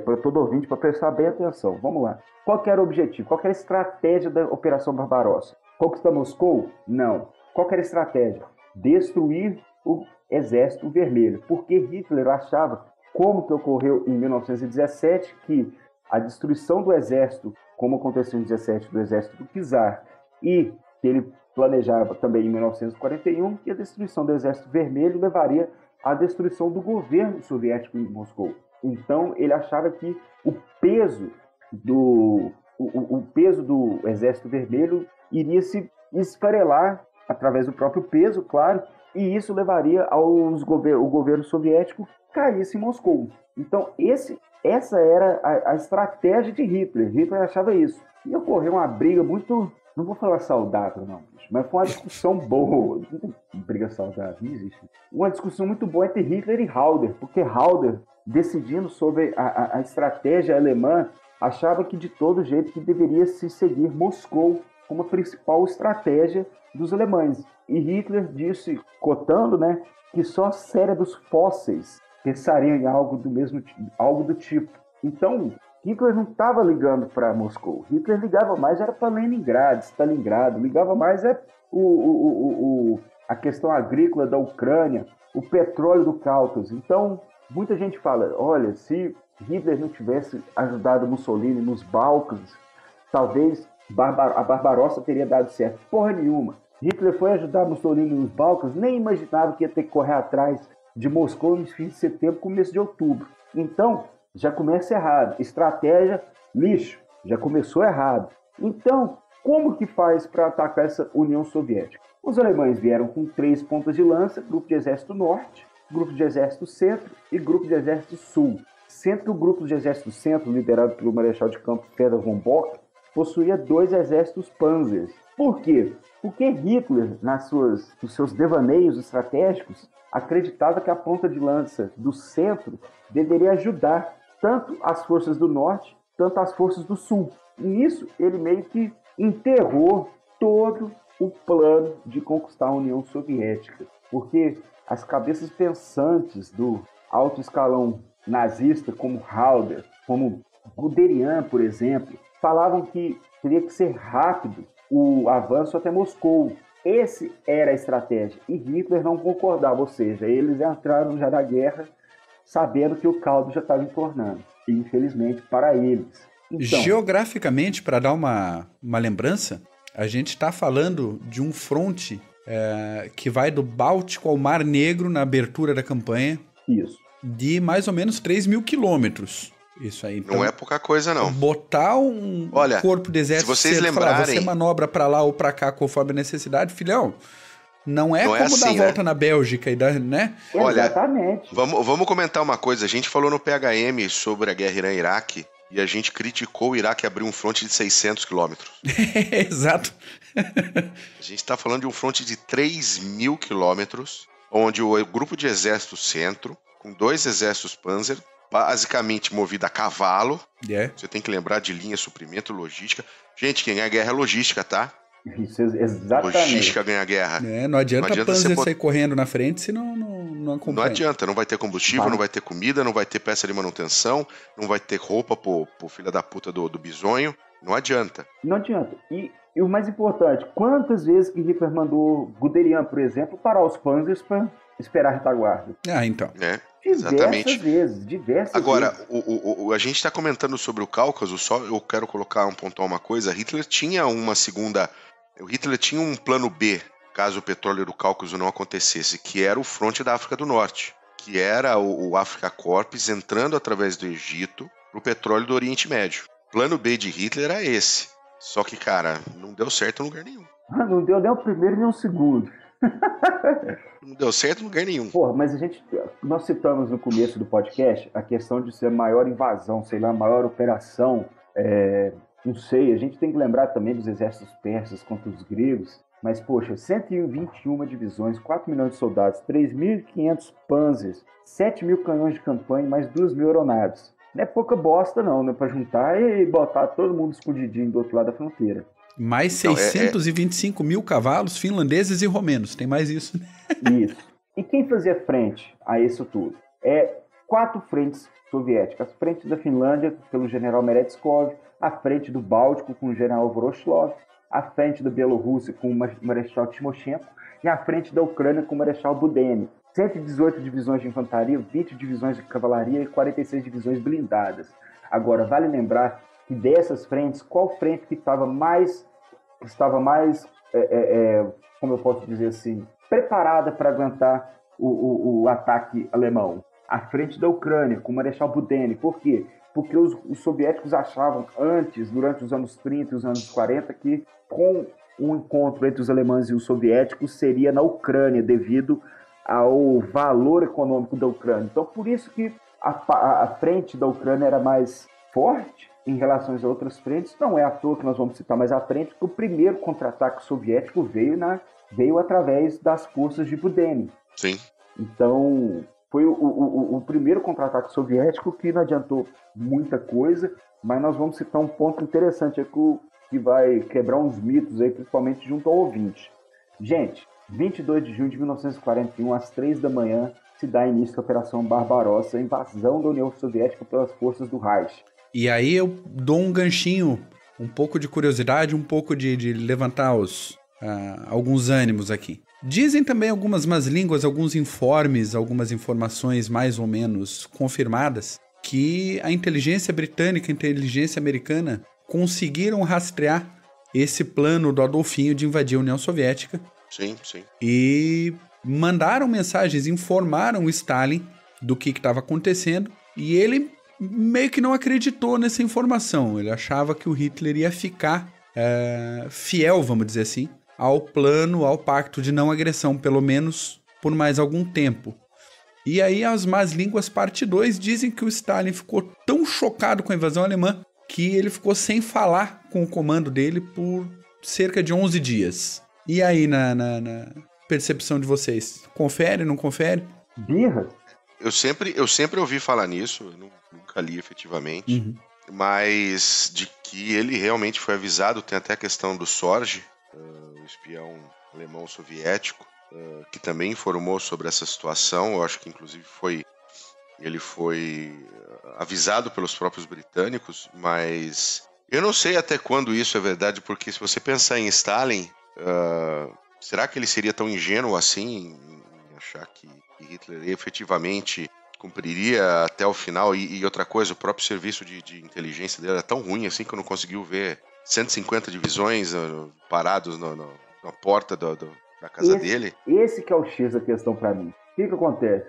Speaker 3: para todo ouvinte, para prestar bem atenção. Vamos lá. Qual que era o objetivo? Qual que era a estratégia da Operação Barbarossa? Conquistar Moscou? Não. Qual que era a estratégia? Destruir o Exército Vermelho, porque Hitler achava como que ocorreu em 1917, que a destruição do exército, como aconteceu em 17 do exército do czar, e que ele planejava também em 1941, que a destruição do Exército Vermelho levaria à destruição do governo soviético em Moscou. Então, ele achava que o peso do Exército Vermelho iria se esfarelar através do próprio peso, claro, e isso levaria ao governo soviético caísse em Moscou. Então, essa era a estratégia de Hitler. Hitler achava isso. E ocorreu uma briga muito... Não vou falar saudável, não, mas foi uma discussão boa. Briga saudável, não existe. Uma discussão muito boa entre Hitler e Halder, porque Halder, decidindo sobre a estratégia alemã, achava que de todo jeito que deveria se seguir Moscou como a principal estratégia dos alemães. E Hitler disse, cotando, né, que só cérebros fósseis pensariam em algo do tipo. Então, Hitler não estava ligando para Moscou. Hitler ligava mais era para Leningrado, Stalingrado, ligava mais a questão agrícola da Ucrânia, o petróleo do Cáucaso. Então, muita gente fala, olha, se Hitler não tivesse ajudado Mussolini nos Balcãs, talvez a Barbarossa teria dado certo. Porra nenhuma. Hitler foi ajudar Mussolini nos Balcãs, nem imaginava que ia ter que correr atrás de Moscou no fim de setembro, começo de outubro. Então, já começa errado. Estratégia, lixo. Já começou errado. Então, como que faz para atacar essa União Soviética? Os alemães vieram com 3 pontas de lança, grupo de exército norte, grupo de exército centro e grupo de exército sul. Sendo que o grupo de exército centro, liderado pelo marechal de campo Fedor von Bock, possuía 2 exércitos panzers. Por quê? Porque Hitler, nos seus devaneios estratégicos, acreditava que a ponta de lança do centro deveria ajudar tanto as forças do norte, tanto as forças do sul. E nisso, ele meio que enterrou todo o plano de conquistar a União Soviética. Porque as cabeças pensantes do alto escalão nazista, como Halder, como Guderian, por exemplo, falavam que teria que ser rápido o avanço até Moscou. Esse era a estratégia. E Hitler não concordava, ou seja, eles entraram já na guerra sabendo que o caldo já estava entornando. E, infelizmente, para eles. Então,
Speaker 4: geograficamente, para dar uma lembrança, a gente está falando de um fronte que vai do Báltico ao Mar Negro na abertura da campanha.
Speaker 3: Isso.
Speaker 4: De mais ou menos 3.000 quilômetros. Isso aí. Então,
Speaker 1: não é pouca coisa, não.
Speaker 4: Botar um corpo de exército,
Speaker 1: se vocês lembrarem,
Speaker 4: você manobra para lá ou para cá conforme a necessidade, filhão. Não é como
Speaker 1: assim,
Speaker 4: dar volta na Bélgica e dar, né?
Speaker 1: Olha,
Speaker 3: exatamente.
Speaker 1: Vamos comentar uma coisa. A gente falou no PHM sobre a guerra Irã-Iraque e a gente criticou o Iraque abrir um fronte de 600 quilômetros.
Speaker 4: Exato.
Speaker 1: A gente está falando de um fronte de 3.000 quilômetros, onde o grupo de exército centro, com 2 exércitos Panzer, basicamente movido a cavalo. Você tem que lembrar de linha, suprimento, logística. Gente, quem ganha guerra é logística, tá?
Speaker 3: Isso, exatamente.
Speaker 1: Logística ganha guerra.
Speaker 4: Não adianta Panzer sair correndo na frente se não acompanha.
Speaker 1: Não adianta, não vai ter combustível, não vai ter comida, não vai ter peça de manutenção, não vai ter roupa pro filho da puta do bisonho. Não adianta.
Speaker 3: Não adianta. E o mais importante, quantas vezes que Hitler mandou Guderian, por exemplo, parar os Panzers para esperar a retaguarda?
Speaker 4: Então.
Speaker 1: Exatamente.
Speaker 3: Diversas
Speaker 1: Agora,
Speaker 3: vezes.
Speaker 1: a gente está comentando sobre o Cáucaso, só eu quero pontuar uma coisa. Hitler tinha o Hitler tinha um plano B, caso o petróleo do Cáucaso não acontecesse, que era o fronte da África do Norte, que era o Africa Corps entrando através do Egito para o petróleo do Oriente Médio. O plano B de Hitler era esse. Só que, cara, não deu certo em lugar nenhum.
Speaker 3: Não deu nem o primeiro nem o segundo.
Speaker 1: Não deu certo em lugar nenhum.
Speaker 3: Porra, mas nós citamos no começo do podcast a questão de ser a maior invasão, sei lá, a maior operação, não sei, a gente tem que lembrar também dos exércitos persas contra os gregos, mas, poxa, 121 divisões, 4 milhões de soldados, 3.500 panzers, 7.000 canhões de campanha e mais 2.000 aeronaves. Não é pouca bosta não, né, pra juntar e botar todo mundo escondidinho do outro lado da fronteira.
Speaker 4: Mais 625 mil cavalos finlandeses e romenos. Tem mais isso, né?
Speaker 3: Isso. E quem fazia frente a isso tudo? 4 frentes soviéticas. A frente da Finlândia, pelo general Meretskov. A frente do Báltico, com o general Voroshilov. A frente da Bielorrússia, com o marechal Timoshenko. E a frente da Ucrânia, com o marechal Budeni. 118 divisões de infantaria, 20 divisões de cavalaria e 46 divisões blindadas. Agora, vale lembrar que dessas frentes, qual frente que estava mais, como eu posso dizer assim, preparada para aguentar o ataque alemão? A frente da Ucrânia, com o Marechal Budeni. Por quê? Porque os soviéticos achavam antes, durante os anos 30 e os anos 40, que com o encontro entre os alemães e os soviéticos seria na Ucrânia, devido ao valor econômico da Ucrânia. Então, por isso que a frente da Ucrânia era mais forte em relação a outras frentes. Não é à toa que nós vamos citar mais à frente, porque o primeiro contra-ataque soviético veio através das forças de Budeni.
Speaker 1: Sim.
Speaker 3: Então, foi o primeiro contra-ataque soviético que não adiantou muita coisa, mas nós vamos citar um ponto interessante aqui que vai quebrar uns mitos aí, principalmente junto ao ouvinte. Gente, 22 de junho de 1941, às 3 da manhã, se dá início à Operação Barbarossa, a invasão da União Soviética pelas forças do Reich.
Speaker 4: E aí eu dou um ganchinho, um pouco de curiosidade, um pouco de levantar alguns ânimos aqui. Dizem também algumas más línguas, alguns informes, algumas informações mais ou menos confirmadas, que a inteligência britânica e a inteligência americana conseguiram rastrear esse plano do Adolfinho de invadir a União Soviética.
Speaker 1: Sim, sim.
Speaker 4: E mandaram mensagens, informaram o Stalin do que estava acontecendo, e ele meio que não acreditou nessa informação. Ele achava que o Hitler ia ficar fiel, vamos dizer assim, ao plano, ao pacto de não agressão, pelo menos por mais algum tempo. E aí as más línguas parte 2 dizem que o Stalin ficou tão chocado com a invasão alemã que ele ficou sem falar com o comando dele por cerca de 11 dias. E aí, na percepção de vocês, confere, não confere?
Speaker 3: Birra?
Speaker 1: Eu sempre ouvi falar nisso, eu nunca li efetivamente, mas de que ele realmente foi avisado. Tem até a questão do Sorge, o espião alemão soviético, que também informou sobre essa situação. Eu acho que inclusive ele foi avisado pelos próprios britânicos, mas eu não sei até quando isso é verdade, porque se você pensar em Stalin, será que ele seria tão ingênuo assim em achar que Hitler efetivamente cumpriria até o final? E outra coisa, o próprio serviço de inteligência dele era tão ruim assim que não conseguiu ver 150 divisões parados na porta da casa dele?
Speaker 3: Esse que é o X da questão para mim. O que acontece?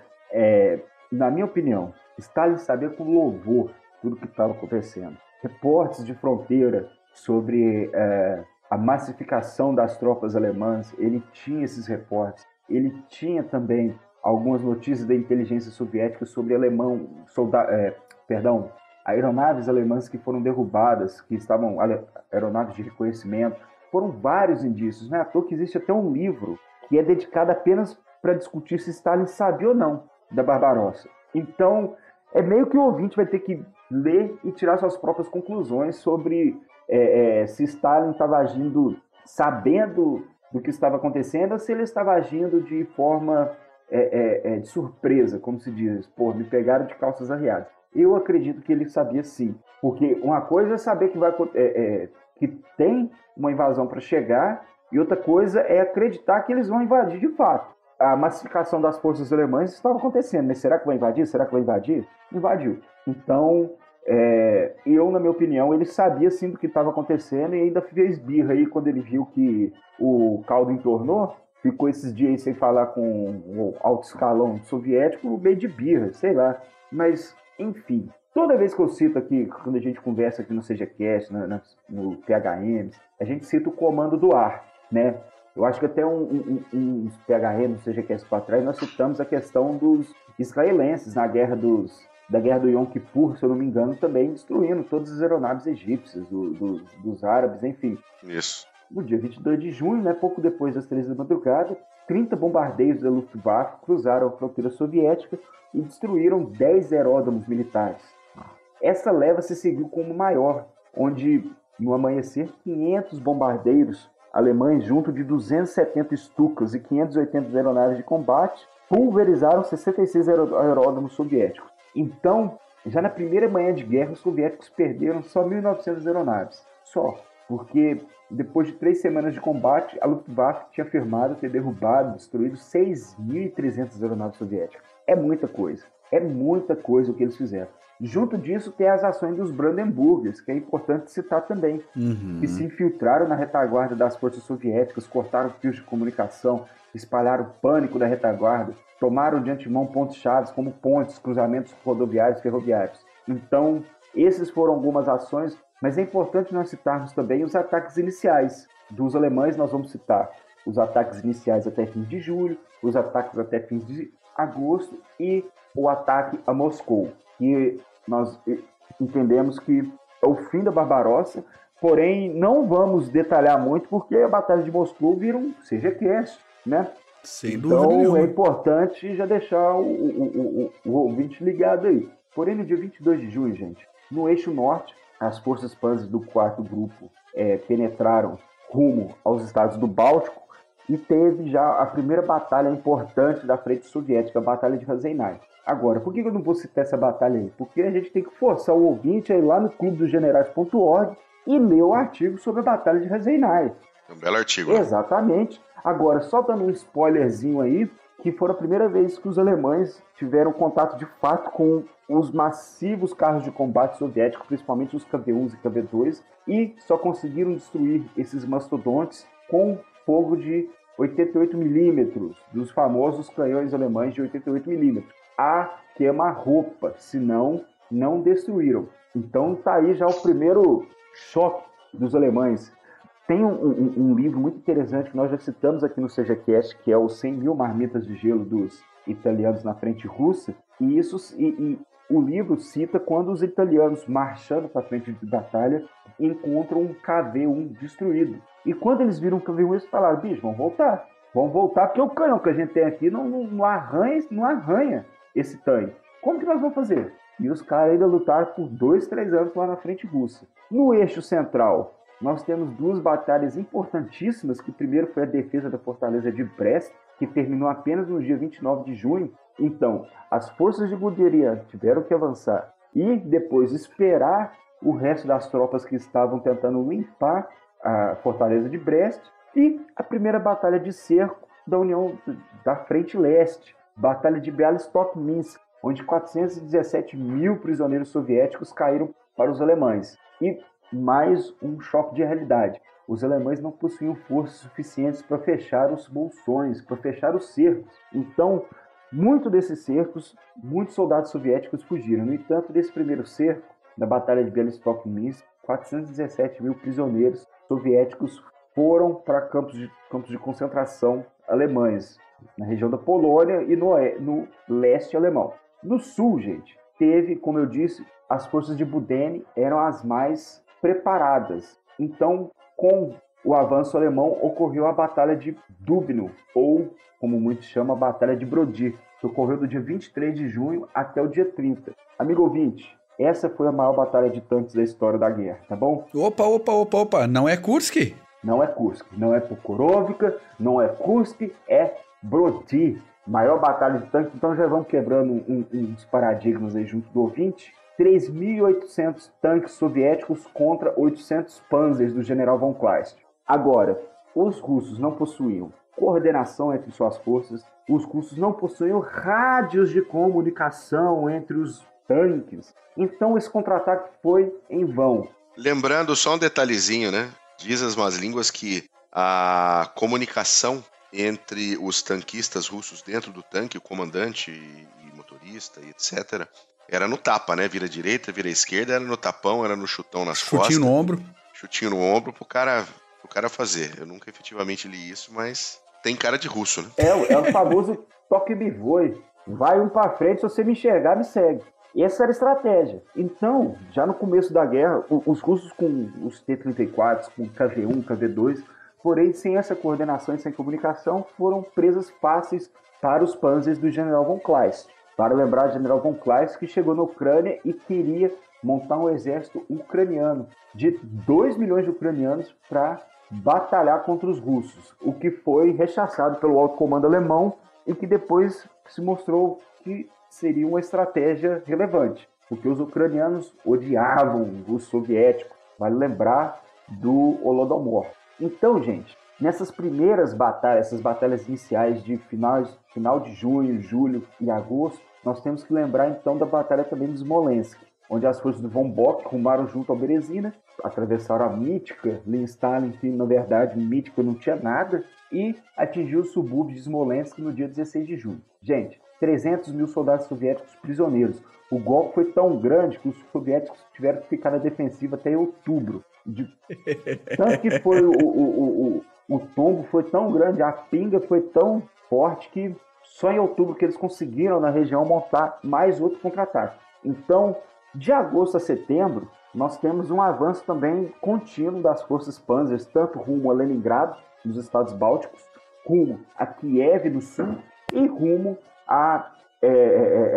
Speaker 3: Na minha opinião, Stalin sabia com louvor tudo o que estava acontecendo. Reportes de fronteira sobre a massificação das tropas alemãs, ele tinha esses reportes. Ele tinha também algumas notícias da inteligência soviética sobre aeronaves alemãs que foram derrubadas, que estavam aeronaves de reconhecimento. Foram vários indícios. Não é à toa que existe até um livro que é dedicado apenas para discutir se Stalin sabia ou não da Barbarossa. Então, é meio que o ouvinte vai ter que ler e tirar suas próprias conclusões sobre se Stalin estava agindo sabendo do que estava acontecendo ou se ele estava agindo de forma de surpresa, como se diz, me pegaram de calças arriadas. Eu acredito que ele sabia sim, porque uma coisa é saber que tem uma invasão para chegar e outra coisa é acreditar que eles vão invadir de fato. A massificação das forças alemãs estava acontecendo, mas será que vai invadir? Será que vai invadir? Invadiu. Então, na minha opinião, ele sabia sim do que estava acontecendo e ainda fez birra aí quando ele viu que o caldo entornou. Ficou esses dias aí sem falar com o alto escalão soviético, meio de birra, sei lá. Mas, enfim, toda vez que eu cito aqui, quando a gente conversa aqui no CGCast, no PHM, a gente cita o comando do ar, né? Eu acho que até uns PHM no CGCast para trás, nós citamos a questão dos israelenses na guerra do Yom Kippur, se eu não me engano, também destruindo todas as aeronaves egípcias, dos árabes, enfim.
Speaker 1: Isso.
Speaker 3: No dia 22 de junho, né, pouco depois das 3 da madrugada, 30 bombardeiros da Luftwaffe cruzaram a fronteira soviética e destruíram 10 aeródromos militares. Essa leva se seguiu como maior, onde, no amanhecer, 500 bombardeiros alemães, junto de 270 Stukas e 580 aeronaves de combate, pulverizaram 66 aeródromos soviéticos. Então, já na primeira manhã de guerra, os soviéticos perderam só 1.900 aeronaves. Só. Porque depois de 3 semanas de combate, a Luftwaffe tinha afirmado ter derrubado, destruído 6.300 aeronaves soviéticas. É muita coisa o que eles fizeram. Junto disso tem as ações dos Brandenburgers, que é importante citar também, que se infiltraram na retaguarda das forças soviéticas, cortaram fios de comunicação, espalharam pânico da retaguarda, tomaram de antemão pontos-chave como pontes, cruzamentos rodoviários e ferroviários. Então, essas foram algumas ações, mas é importante nós citarmos também os ataques iniciais dos alemães. Nós vamos citar os ataques iniciais até fins de julho, os ataques até fins de agosto e o ataque a Moscou, que nós entendemos que é o fim da Barbarossa, porém não vamos detalhar muito porque a Batalha de Moscou vira um CGCast, né?
Speaker 4: Sem dúvida
Speaker 3: Então
Speaker 4: nenhuma.
Speaker 3: é importante já deixar o ouvinte ligado aí. Porém, no dia 22 de junho, gente, no eixo norte, as forças panzers do 4º grupo penetraram rumo aos estados do Báltico e teve já a primeira batalha importante da frente soviética, a Batalha de Rasenay. Agora, por que eu não vou citar essa batalha aí? Porque a gente tem que forçar o ouvinte a ir lá no clubedogenerais.org e ler o artigo sobre a Batalha de Rasenay.
Speaker 1: É um belo artigo. Né?
Speaker 3: Exatamente. Agora, só dando um spoilerzinho aí, que foi a primeira vez que os alemães tiveram contato de fato com os massivos carros de combate soviéticos, principalmente os KV-1 e KV-2, e só conseguiram destruir esses mastodontes com fogo de 88mm, dos famosos canhões alemães de 88mm. A queima-roupa, senão não destruíram. Então tá aí já o primeiro choque dos alemães. Tem um livro muito interessante que nós já citamos aqui no CGCast, que é o 100.000 marmitas de gelo dos italianos na frente russa, e o livro cita quando os italianos, marchando para a frente de batalha, encontram um KV-1 destruído. E quando eles viram um KV-1, eles falaram: bicho, vamos voltar, porque o canhão que a gente tem aqui não arranha esse tanque. Como que nós vamos fazer? E os caras ainda lutaram por 2, 3 anos lá na frente russa. No eixo central, nós temos 2 batalhas importantíssimas, que primeiro foi a defesa da fortaleza de Brest, que terminou apenas no dia 29 de junho. Então, as forças de Guderian tiveram que avançar e depois esperar o resto das tropas que estavam tentando limpar a fortaleza de Brest, e a primeira batalha de cerco da União da Frente Leste, Batalha de Bialystok-Minsk, onde 417.000 prisioneiros soviéticos caíram para os alemães. E mais um choque de realidade: os alemães não possuíam forças suficientes para fechar os bolsões, para fechar os cercos. Então, muito desses cercos, muitos soldados soviéticos fugiram. No entanto, desse primeiro cerco, da Batalha de Bialystok-Minsk, 417.000 prisioneiros soviéticos foram para campos de concentração alemães, na região da Polônia e no leste alemão. No sul, gente, teve, como eu disse, as forças de Budenne eram as mais preparadas. Então, com o avanço alemão, ocorreu a Batalha de Dubno, ou, como muitos chamam, a Batalha de Brody, que ocorreu do dia 23 de junho até o dia 30. Amigo ouvinte, essa foi a maior batalha de tanques da história da guerra, tá bom?
Speaker 4: Opa, não é Kursk?
Speaker 3: Não é Kursk, não é Pokrovka, não é Kursk, é Brody. Maior batalha de tanques. Então já vamos quebrando uns paradigmas aí junto do ouvinte. 3.800 tanques soviéticos contra 800 panzers do general von Kleist. Agora, os russos não possuíam coordenação entre suas forças, os russos não possuíam rádios de comunicação entre os tanques. Então esse contra-ataque foi em vão.
Speaker 1: Lembrando só um detalhezinho, né? Diz as más línguas que a comunicação entre os tanquistas russos dentro do tanque, o comandante e motorista e etc., era no tapa, né? Vira direita, vira esquerda, era no tapão, era no chutão nas costas.
Speaker 4: Chutinho no ombro.
Speaker 1: Chutinho no ombro pro cara fazer. Eu nunca efetivamente li isso, mas tem cara de russo, né?
Speaker 3: É o famoso toque me voe. Vai um pra frente, se você me enxergar, me segue. Essa era a estratégia. Então, já no começo da guerra, os russos com os T-34, com KV-1, KV-2, porém sem essa coordenação e sem comunicação, foram presas fáceis para os panzers do general von Kleist. Para lembrar, o general von Kleist que chegou na Ucrânia e queria montar um exército ucraniano de 2 milhões de ucranianos para batalhar contra os russos, o que foi rechaçado pelo alto comando alemão e que depois se mostrou que seria uma estratégia relevante, porque os ucranianos odiavam os soviéticos. Vale lembrar do Holodomor. Então, gente, nessas primeiras batalhas, essas batalhas iniciais de final de junho, julho e agosto, nós temos que lembrar então da batalha também de Smolensk, onde as forças do von Bock rumaram junto ao Berezina, atravessaram a Mítica, Lindstalin, que na verdade Mítica não tinha nada, e atingiu o subúrbio de Smolensk no dia 16 de julho. Gente, 300 mil soldados soviéticos prisioneiros. O golpe foi tão grande que os soviéticos tiveram que ficar na defensiva até outubro. Tanto que foi o tombo foi tão grande, a pinga foi tão forte que só em outubro que eles conseguiram na região montar mais outro contra-ataque. Então, de agosto a setembro, nós temos um avanço também contínuo das forças panzers, tanto rumo a Leningrado, nos estados bálticos, rumo a Kiev do sul e rumo à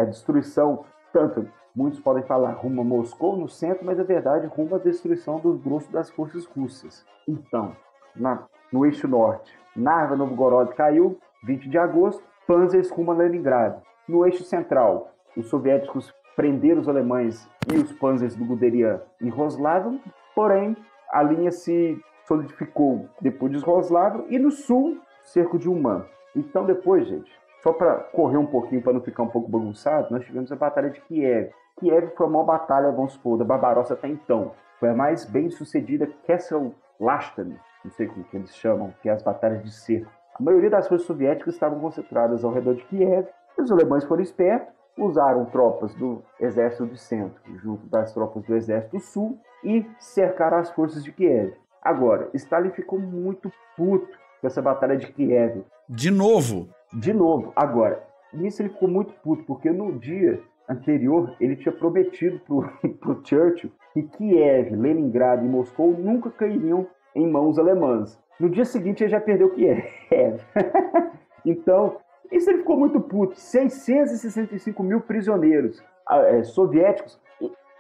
Speaker 3: destruição, tanto muitos podem falar rumo a Moscou no centro, mas na verdade rumo à destruição do grosso das forças russas. Então, no eixo norte, Narva-Novgorod caiu, 20 de agosto, panzers rumo a Leningrado. No eixo central, os soviéticos prenderam os alemães e os panzers do Guderian em Roslav, porém a linha se solidificou depois de Roslav e no sul, cerco de Uman. Então depois, gente, só para correr um pouquinho, para não ficar um pouco bagunçado, nós tivemos a Batalha de Kiev. Kiev foi a maior batalha, vamos supor, da Barbarossa até então. Foi a mais bem sucedida, Kessel Lastani, não sei como que eles chamam, que é as batalhas de cerco. A maioria das forças soviéticas estavam concentradas ao redor de Kiev, e os alemães foram espertos, usaram tropas do exército do centro, junto das tropas do exército do sul, e cercaram as forças de Kiev. Agora, Stalin ficou muito puto com essa batalha de Kiev.
Speaker 4: De novo?
Speaker 3: De novo. Agora, nisso ele ficou muito puto, porque no dia anterior ele tinha prometido pro Churchill que Kiev, Leningrado e Moscou nunca cairiam em mãos alemãs. No dia seguinte ele já perdeu Kiev. Então, isso ele ficou muito puto. 665 mil prisioneiros soviéticos.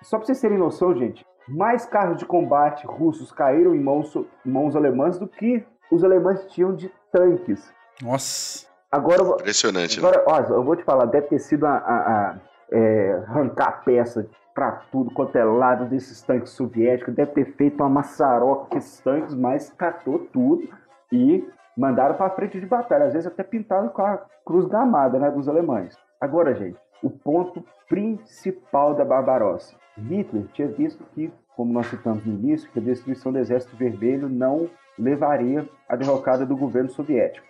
Speaker 3: Só para vocês terem noção, gente, mais carros de combate russos caíram em mãos alemãs do que os alemães tinham de tanques.
Speaker 4: Nossa.
Speaker 3: Agora,
Speaker 1: impressionante.
Speaker 3: Agora, ó, eu vou te falar, deve ter sido arrancar peça para tudo quanto é lado desses tanques soviéticos, deve ter feito uma maçaroca com esses tanques, mas catou tudo e mandaram para frente de batalha, às vezes até pintaram com a cruz gamada, né, dos alemães. Agora, gente, o ponto principal da Barbarossa. Hitler tinha visto que, como nós citamos no início, que a destruição do Exército Vermelho não levaria à derrocada do governo soviético.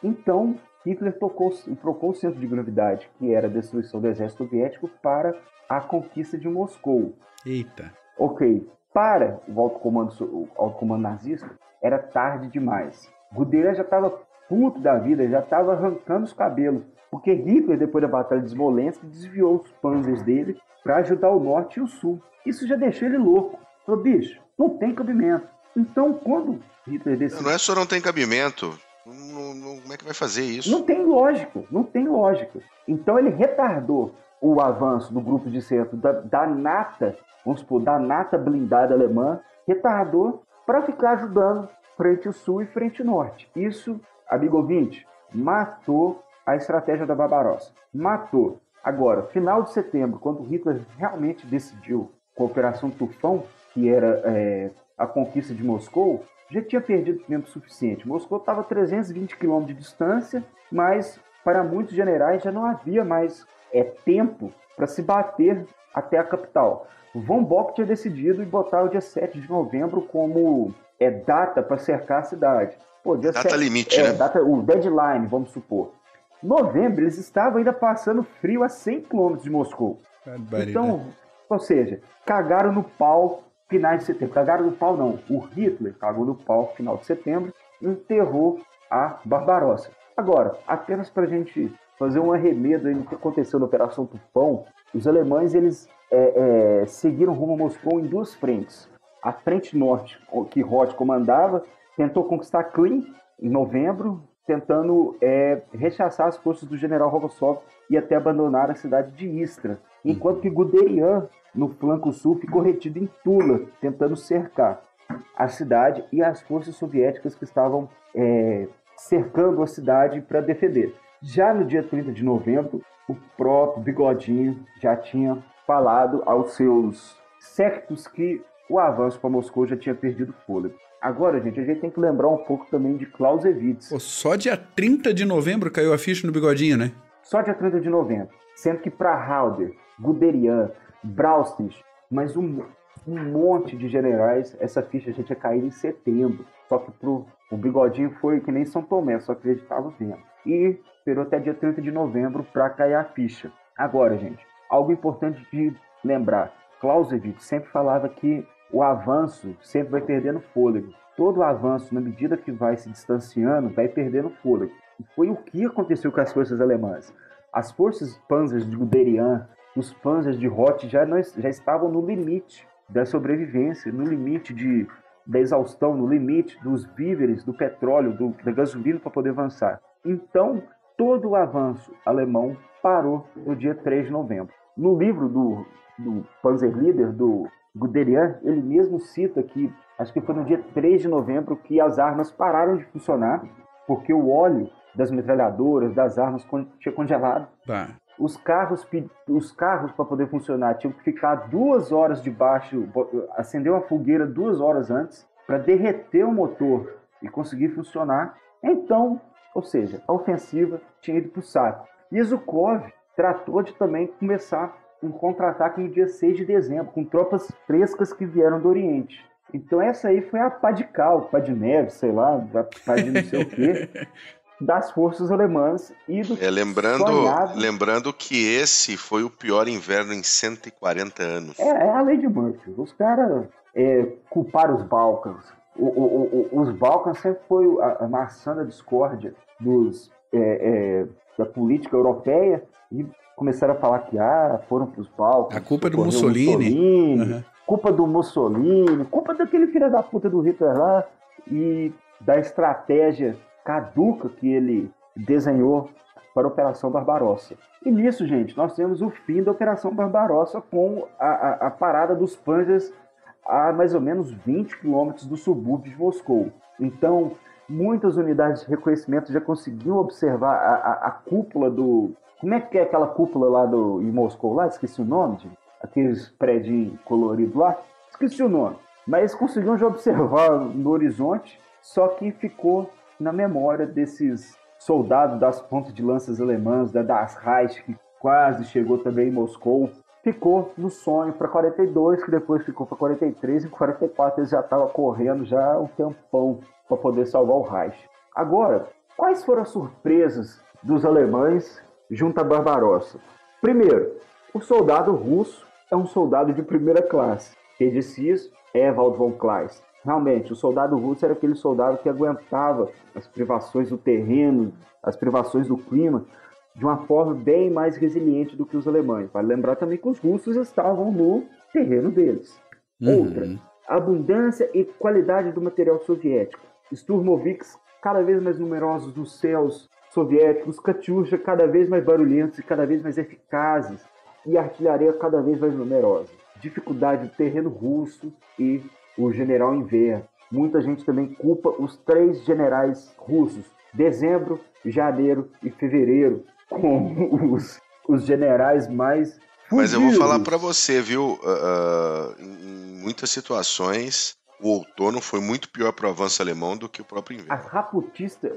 Speaker 3: Então, Hitler trocou o centro de gravidade, que era a destruição do Exército Soviético, para a conquista de Moscou.
Speaker 4: Eita.
Speaker 3: Ok, para o alto comando nazista, era tarde demais. Guderian já estava puto da vida, já estava arrancando os cabelos, porque Hitler, depois da Batalha de Smolensk, desviou os panzers dele para ajudar o norte e o sul. Isso já deixou ele louco. Falou, bicho, não tem cabimento. Então, quando Hitler decidiu...
Speaker 1: Não é só não tem cabimento. Como é que vai fazer isso?
Speaker 3: Não tem lógica. Então ele retardou o avanço do grupo de centro da nata, vamos supor, da nata blindada alemã, retardou para ficar ajudando frente sul e frente norte. Isso, amigo ouvinte, matou a estratégia da Barbarossa. Matou. Agora, final de setembro, quando Hitler realmente decidiu com a Operação Tufão, que era a conquista de Moscou, já tinha perdido tempo suficiente. Moscou estava a 320 km de distância, mas para muitos generais já não havia mais tempo para se bater até a capital. O von Bock tinha decidido botar o dia 7 de novembro como data para cercar a cidade. Pô, dia
Speaker 1: data
Speaker 3: 7,
Speaker 1: limite, né?
Speaker 3: O deadline, vamos supor. Novembro, eles estavam ainda passando frio a 100 km de Moscou. Então, ou seja, cagaram no pau finais de setembro. Cagaram no pau, não. O Hitler cagou no pau final de setembro, enterrou a Barbarossa. Agora, apenas para a gente fazer um arremedo aí no que aconteceu na Operação Tufão, os alemães eles seguiram rumo a Moscou em duas frentes. A frente norte, que Roth comandava, tentou conquistar Klin em novembro, tentando rechaçar as forças do general Rogossov e até abandonar a cidade de Istra. Enquanto que Guderian, no flanco sul, ficou retido em Tula, tentando cercar a cidade e as forças soviéticas que estavam cercando a cidade para defender. Já no dia 30 de novembro, o próprio Bigodinho já tinha falado aos seus séquitos que o avanço para Moscou já tinha perdido fôlego. Agora, gente, a gente tem que lembrar um pouco também de Clausewitz.
Speaker 4: Pô, só dia 30 de novembro caiu a ficha no Bigodinho, né?
Speaker 3: Só dia 30 de novembro. Sendo que para Halder, Guderian, Braustich, mas um monte de generais, essa ficha já tinha caído em setembro. Só que o Bigodinho foi que nem São Tomé, só acreditava vendo. E esperou até dia 30 de novembro para cair a ficha. Agora, gente, algo importante de lembrar. Clausewitz sempre falava que o avanço sempre vai perdendo fôlego. Todo avanço, na medida que vai se distanciando, vai perdendo fôlego. E foi o que aconteceu com as forças alemãs. As forças panzers de Guderian, os panzers de Roth já estavam no limite da sobrevivência, no limite da exaustão, no limite dos víveres, do petróleo, da gasolina para poder avançar. Então, todo o avanço alemão parou no dia 3 de novembro. No livro do Panzerleader, do Guderian, ele mesmo cita que, acho que foi no dia 3 de novembro, que as armas pararam de funcionar, porque o óleo das metralhadoras, das armas, tinha congelado.
Speaker 4: Tá.
Speaker 3: Os carros para poder funcionar tinham que ficar 2 horas debaixo, acender uma fogueira 2 horas antes, para derreter o motor e conseguir funcionar. Então, ou seja, a ofensiva tinha ido para o saco. E Zhukov tratou de também começar um contra-ataque no dia 6 de dezembro, com tropas frescas que vieram do Oriente. Então essa aí foi a pá de cal, pá de neve, sei lá, pá de não sei o quê, das forças alemãs e do
Speaker 1: lembrando que esse foi o pior inverno em 140 anos.
Speaker 3: É a lei de Murphy. Os caras culparam os Balcãs. Os Balcãs sempre foi a maçã da discórdia da política europeia e começaram a falar que foram para os Balcãs.
Speaker 4: A culpa é do Mussolini. Uhum.
Speaker 3: Culpa do Mussolini, culpa daquele filho da puta do Hitler lá e da estratégia caduca que ele desenhou para a Operação Barbarossa. E nisso, gente, nós temos o fim da Operação Barbarossa com a parada dos Panzers a mais ou menos 20 quilômetros do subúrbio de Moscou. Então, muitas unidades de reconhecimento já conseguiam observar a cúpula do... Como é que é aquela cúpula lá em Moscou? Lá, esqueci o nome, gente. Aqueles prédios coloridos lá. Esqueci o nome. Mas eles conseguiam já observar no horizonte, só que ficou na memória desses soldados das pontas de lanças alemãs, das Reich, que quase chegou também em Moscou. Ficou no sonho para 42, que depois ficou para 43, e em 44 eles já estavam correndo já um tempão para poder salvar o Reich. Agora, quais foram as surpresas dos alemães junto a Barbarossa? Primeiro, o soldado russo é um soldado de primeira classe. Quem disse isso? Ewald von Kleist. Realmente, o soldado russo era aquele soldado que aguentava as privações do terreno, as privações do clima, de uma forma bem mais resiliente do que os alemães. Vale lembrar também que os russos estavam no terreno deles. Outra, a abundância e qualidade do material soviético. Sturmoviks cada vez mais numerosos nos céus soviéticos, Katyusha cada vez mais barulhentos e cada vez mais eficazes, e artilharia cada vez mais numerosa. Dificuldade do terreno russo e o general Enver. Muita gente também culpa os 3 generais russos, dezembro, janeiro e fevereiro, como os generais mais fugidos.
Speaker 1: Mas eu vou falar para você, viu? Em muitas situações, o outono foi muito pior para o avanço alemão do que o próprio inverno.
Speaker 3: A Raputitsa,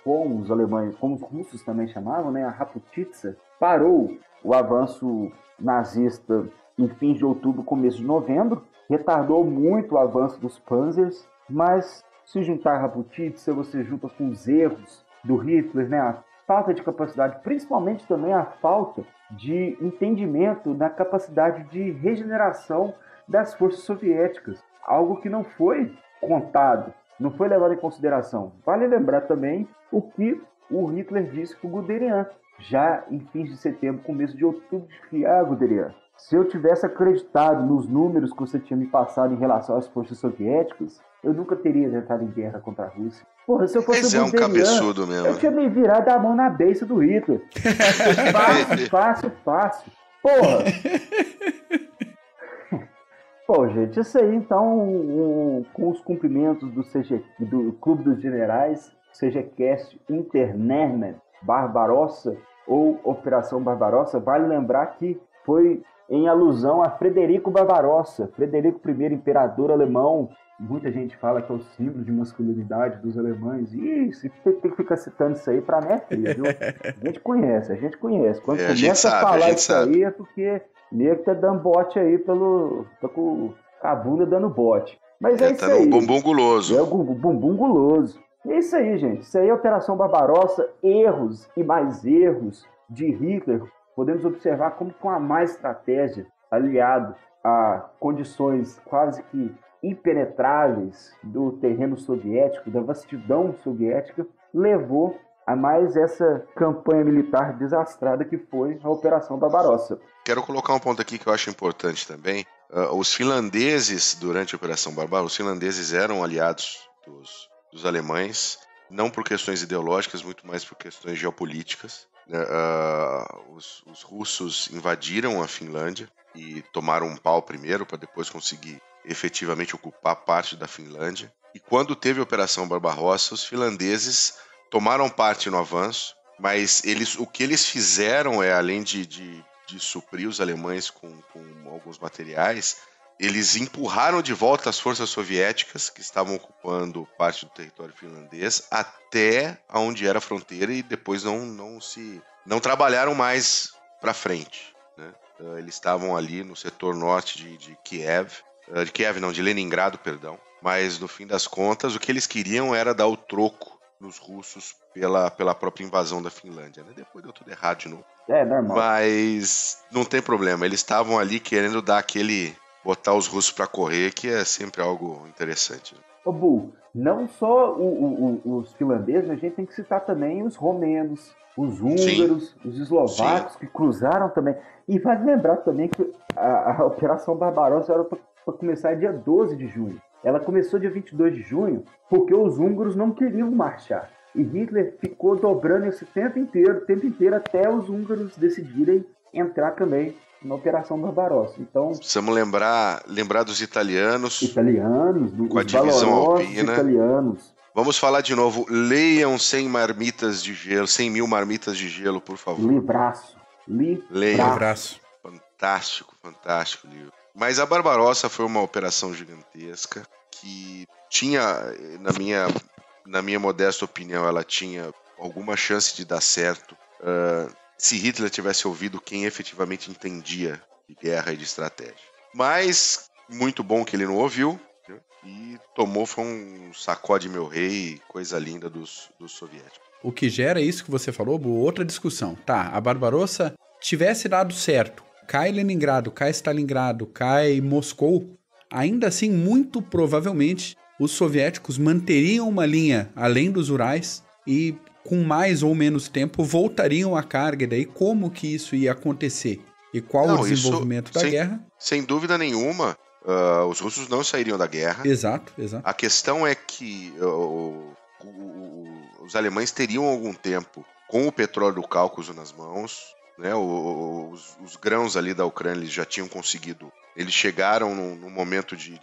Speaker 3: como os alemães, como os russos também chamavam, né? A Raputitsa parou o avanço nazista em fins de outubro, começo de novembro, retardou muito o avanço dos Panzers, mas se juntar a Raputitsa, você junta com os erros do Hitler, né? A falta de capacidade, principalmente também a falta de entendimento na capacidade de regeneração das forças soviéticas, algo que não foi contado, não foi levado em consideração. Vale lembrar também o que o Hitler disse para o Guderian, já em fins de setembro, começo de outubro, que Guderian, se eu tivesse acreditado nos números que você tinha me passado em relação às forças soviéticas, eu nunca teria entrado em guerra contra a Rússia. Porra, se eu fosse
Speaker 1: um cabeçudo mesmo.
Speaker 3: Eu tinha me virado a mão na beiça do Hitler. Fácil. Porra! Pô, gente, isso aí, então, com os cumprimentos do Clube dos Generais, CGCast Unternehmen Barbarossa ou Operação Barbarossa, vale lembrar que foi em alusão a Frederico Barbarossa, Frederico I, imperador alemão, muita gente fala que é o símbolo de masculinidade dos alemães. E você tem que ficar citando isso aí pra minha filha, viu? A gente conhece. Quando começa a falar isso aí é porque nego tá dando bote aí tá com a bunda dando bote. Mas é isso
Speaker 1: tá
Speaker 3: aí.
Speaker 1: no bumbum guloso.
Speaker 3: É o bumbum guloso. É isso aí, gente. Isso aí é a Operação Barbarossa, erros e mais erros de Hitler. Podemos observar como com a má estratégia, aliado a condições quase que impenetráveis do terreno soviético, da vastidão soviética, levou a mais essa campanha militar desastrada que foi a Operação Barbarossa.
Speaker 1: Quero colocar um ponto aqui que eu acho importante também. Os finlandeses, durante a Operação Barbarossa, os finlandeses eram aliados dos alemães, não por questões ideológicas, muito mais por questões geopolíticas. Os russos invadiram a Finlândia e tomaram um pau primeiro para depois conseguir efetivamente ocupar parte da Finlândia. E quando teve a Operação Barbarossa, os finlandeses tomaram parte no avanço, mas o que eles fizeram além de suprir os alemães com alguns materiais, eles empurraram de volta as forças soviéticas que estavam ocupando parte do território finlandês até onde era a fronteira e depois não trabalharam mais para frente, né? Eles estavam ali no setor norte de Leningrado, perdão. Mas no fim das contas, o que eles queriam era dar o troco nos russos pela própria invasão da Finlândia, né? Depois deu tudo errado de novo.
Speaker 3: É normal.
Speaker 1: Mas não tem problema, eles estavam ali querendo botar os russos para correr, que é sempre algo interessante.
Speaker 3: Ô, Bu, não só os finlandeses, a gente tem que citar também os romenos, os húngaros, os eslovacos, que cruzaram também. E vale lembrar também que a Operação Barbarossa era para começar dia 12 de junho. Ela começou dia 22 de junho porque os húngaros não queriam marchar. E Hitler ficou dobrando esse tempo inteiro até os húngaros decidirem entrar também na Operação Barbarossa. Então,
Speaker 1: precisamos lembrar dos italianos
Speaker 3: com
Speaker 1: a divisão alpina.
Speaker 3: Italianos.
Speaker 1: Vamos falar de novo. Leiam 100 mil marmitas de gelo, por favor.
Speaker 3: Livraço.
Speaker 1: Livraço. Fantástico livro. Mas a Barbarossa foi uma operação gigantesca que tinha, na minha modesta opinião, ela tinha alguma chance de dar certo se Hitler tivesse ouvido quem efetivamente entendia de guerra e de estratégia. Mas muito bom que ele não ouviu, né? E foi um sacode meu rei, coisa linda dos soviéticos.
Speaker 4: O que gera isso que você falou, outra discussão. Tá, a Barbarossa tivesse dado certo, cai Leningrado, cai Stalingrado, cai Moscou, ainda assim, muito provavelmente, os soviéticos manteriam uma linha além dos Urais e, com mais ou menos tempo, voltariam à carga. E daí, como que isso ia acontecer? E qual o desenvolvimento da guerra?
Speaker 1: Sem dúvida nenhuma, os russos não sairiam da guerra.
Speaker 4: Exato.
Speaker 1: A questão é que os alemães teriam algum tempo com o petróleo do Cáucaso nas mãos, né? Os grãos ali da Ucrânia eles já tinham conseguido. Eles chegaram no momento de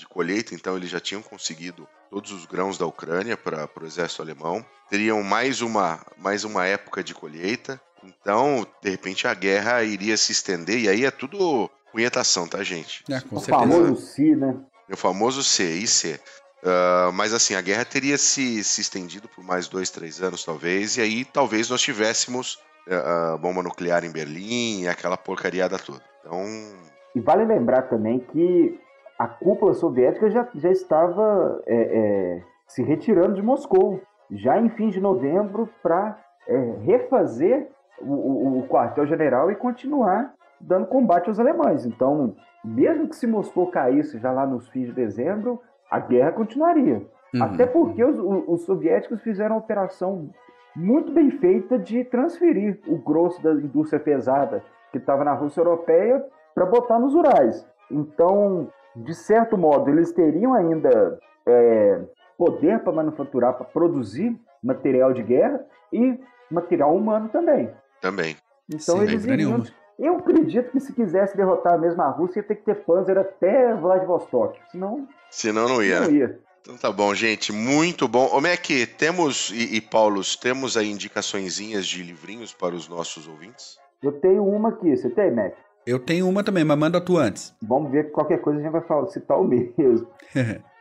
Speaker 1: colheita, então eles já tinham conseguido todos os grãos da Ucrânia para o exército alemão. Teriam mais uma época de colheita. Então, de repente, a guerra iria se estender. E aí é tudo punhetação, tá, gente?
Speaker 4: Com certeza.
Speaker 3: Famoso Si, né?
Speaker 1: O famoso C. Mas assim, a guerra teria se estendido por mais 2-3 anos, talvez. E aí, talvez, nós tivéssemos a bomba nuclear em Berlim e aquela porcariada toda. Então...
Speaker 3: E vale lembrar também que a cúpula soviética já estava se retirando de Moscou, já em fim de novembro, para refazer o quartel-general e continuar dando combate aos alemães. Então, mesmo que se Moscou caísse já lá nos fins de dezembro, a guerra continuaria. Até porque os soviéticos fizeram uma operação muito bem feita de transferir o grosso da indústria pesada que estava na Rússia Europeia para botar nos Urais. Então, de certo modo, eles teriam ainda poder para manufaturar, para produzir material de guerra e material humano também. Então,
Speaker 4: sem
Speaker 3: eles iriam... Eu acredito que se quisesse derrotar mesmo a Rússia, ia ter que ter Panzer até Vladivostok.
Speaker 1: Senão não ia. Então tá bom, gente. Muito bom. Ô, Mac, temos, e Paulos, temos aí indicaçõezinhas de livrinhos para os nossos ouvintes?
Speaker 3: Eu tenho uma aqui. Você tem, Mac?
Speaker 4: Eu tenho uma também, mas manda tu antes.
Speaker 3: Vamos ver que qualquer coisa a gente vai citar o mesmo.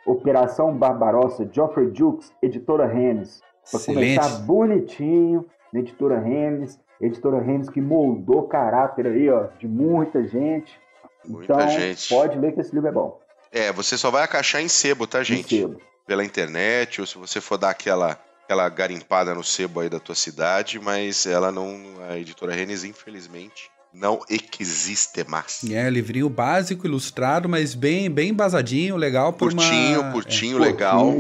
Speaker 3: Operação Barbarossa, Geoffrey Jukes, editora Hennes. Para começar bonitinho, na editora Hennes. Editora Hennes que moldou o caráter aí, ó, de muita gente. Então, pode ler que esse livro é bom.
Speaker 1: Você só vai achar em sebo, tá, gente?
Speaker 3: Em sebo.
Speaker 1: Pela internet, ou se você for dar aquela garimpada no sebo aí da tua cidade, mas a editora Hennes, infelizmente, não existe mais.
Speaker 4: Livrinho básico, ilustrado, mas bem embasadinho, legal.
Speaker 1: Curtinho, legal.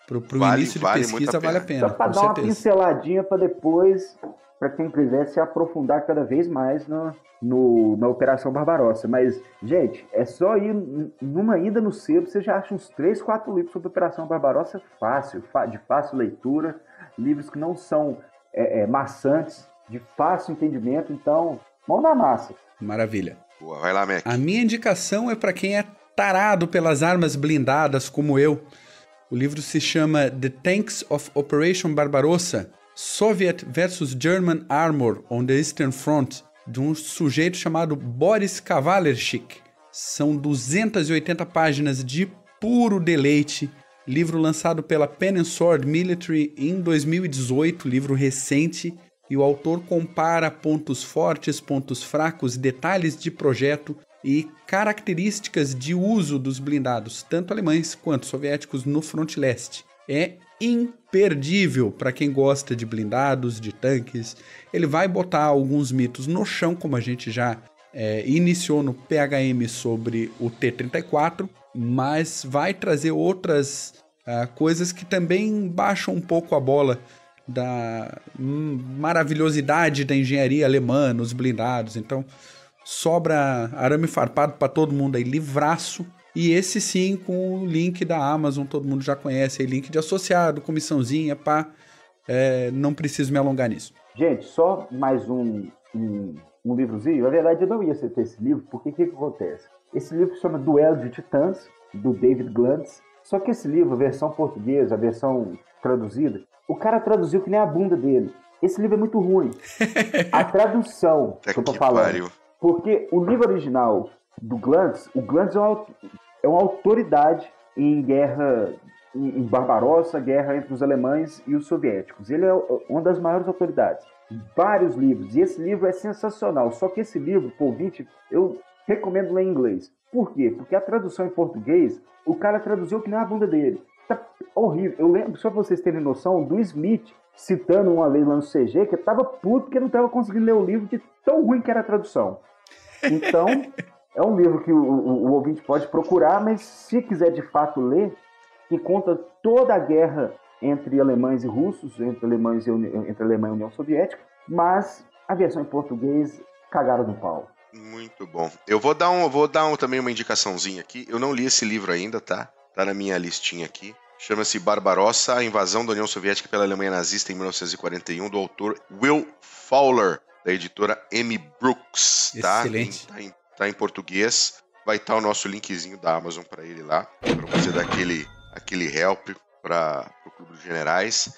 Speaker 4: Pro início de pesquisa vale a pena.
Speaker 3: Só para dar uma pinceladinha para depois, para quem quiser se aprofundar cada vez mais na Operação Barbarossa. Mas, gente, é só ir numa ida no sebo, você já acha uns 3, 4 livros sobre Operação Barbarossa de fácil leitura, livros que não são maçantes, de fácil entendimento, então, mão na massa.
Speaker 4: Maravilha.
Speaker 1: Boa, vai lá, Mac.
Speaker 4: A minha indicação é para quem é tarado pelas armas blindadas como eu. O livro se chama The Tanks of Operation Barbarossa, Soviet versus German Armor on the Eastern Front, de um sujeito chamado Boris Kavalerchik. São 280 páginas de puro deleite. Livro lançado pela Pen and Sword Military em 2018, livro recente. E o autor compara pontos fortes, pontos fracos, detalhes de projeto e características de uso dos blindados, tanto alemães quanto soviéticos, no fronte leste. É imperdível para quem gosta de blindados, de tanques. Ele vai botar alguns mitos no chão, como a gente já iniciou no PHM sobre o T-34, mas vai trazer outras coisas que também baixam um pouco a bola da maravilhosidade da engenharia alemã nos blindados. Então, sobra arame farpado para todo mundo aí, livraço. E esse sim, com o link da Amazon, todo mundo já conhece, aí, link de associado, comissãozinha, não preciso me alongar nisso.
Speaker 3: Gente, só mais um livrozinho. Na verdade, eu não ia citar esse livro, porque o que acontece? Esse livro se chama Duelo de Titãs, do David Glantz. Só que esse livro, a versão portuguesa, a versão traduzida, o cara traduziu que nem a bunda dele. Esse livro é muito ruim. A tradução que eu tô falando. Pariu. Porque o livro original do Glantz, o Glantz é uma autoridade em guerra, em Barbarossa, guerra entre os alemães e os soviéticos. Ele é uma das maiores autoridades. Vários livros. E esse livro é sensacional. Só que esse livro, por ouvinte, eu recomendo ler em inglês. Por quê? Porque a tradução em português, o cara traduziu que nem a bunda dele. Tá horrível. Eu lembro, só pra vocês terem noção, do Smith citando uma vez lá no CG que tava puto porque não tava conseguindo ler o livro de tão ruim que era a tradução. Então, é um livro que o ouvinte pode procurar, mas se quiser de fato ler, que conta toda a guerra entre alemães e russos, entre Alemanha e União Soviética, mas a versão em português, cagaram no pau.
Speaker 1: Muito bom. Eu vou dar também uma indicaçãozinha aqui. Eu não li esse livro ainda, tá? Tá na minha listinha aqui. Chama-se Barbarossa, a invasão da União Soviética pela Alemanha nazista em 1941, do autor Will Fowler, da editora M. Brooks. Tá?
Speaker 4: Excelente.
Speaker 1: Tá em português. Vai estar o nosso linkzinho da Amazon para ele lá, para você dar aquele help para o Clube dos Generais.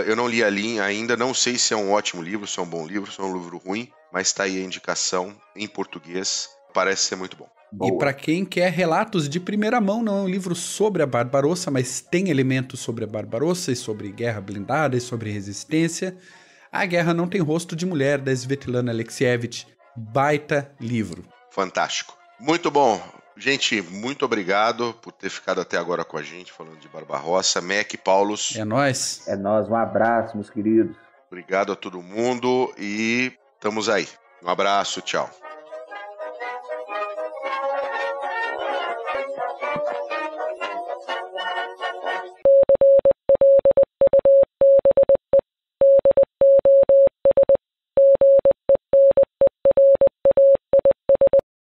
Speaker 1: Eu não li ainda, não sei se é um ótimo livro, se é um bom livro, se é um livro ruim, mas está aí a indicação em português. Parece ser muito bom.
Speaker 4: Boa. E para quem quer relatos de primeira mão, não é um livro sobre a Barbarossa, mas tem elementos sobre a Barbarossa e sobre guerra blindada e sobre resistência. A Guerra Não Tem Rosto de Mulher, da Svetlana Alexievich. Baita livro.
Speaker 1: Fantástico. Muito bom. Gente, muito obrigado por ter ficado até agora com a gente, falando de Barbarossa. Mac, Paulus.
Speaker 4: É nóis.
Speaker 3: É nóis. Um abraço, meus queridos.
Speaker 1: Obrigado a todo mundo e estamos aí. Um abraço, tchau.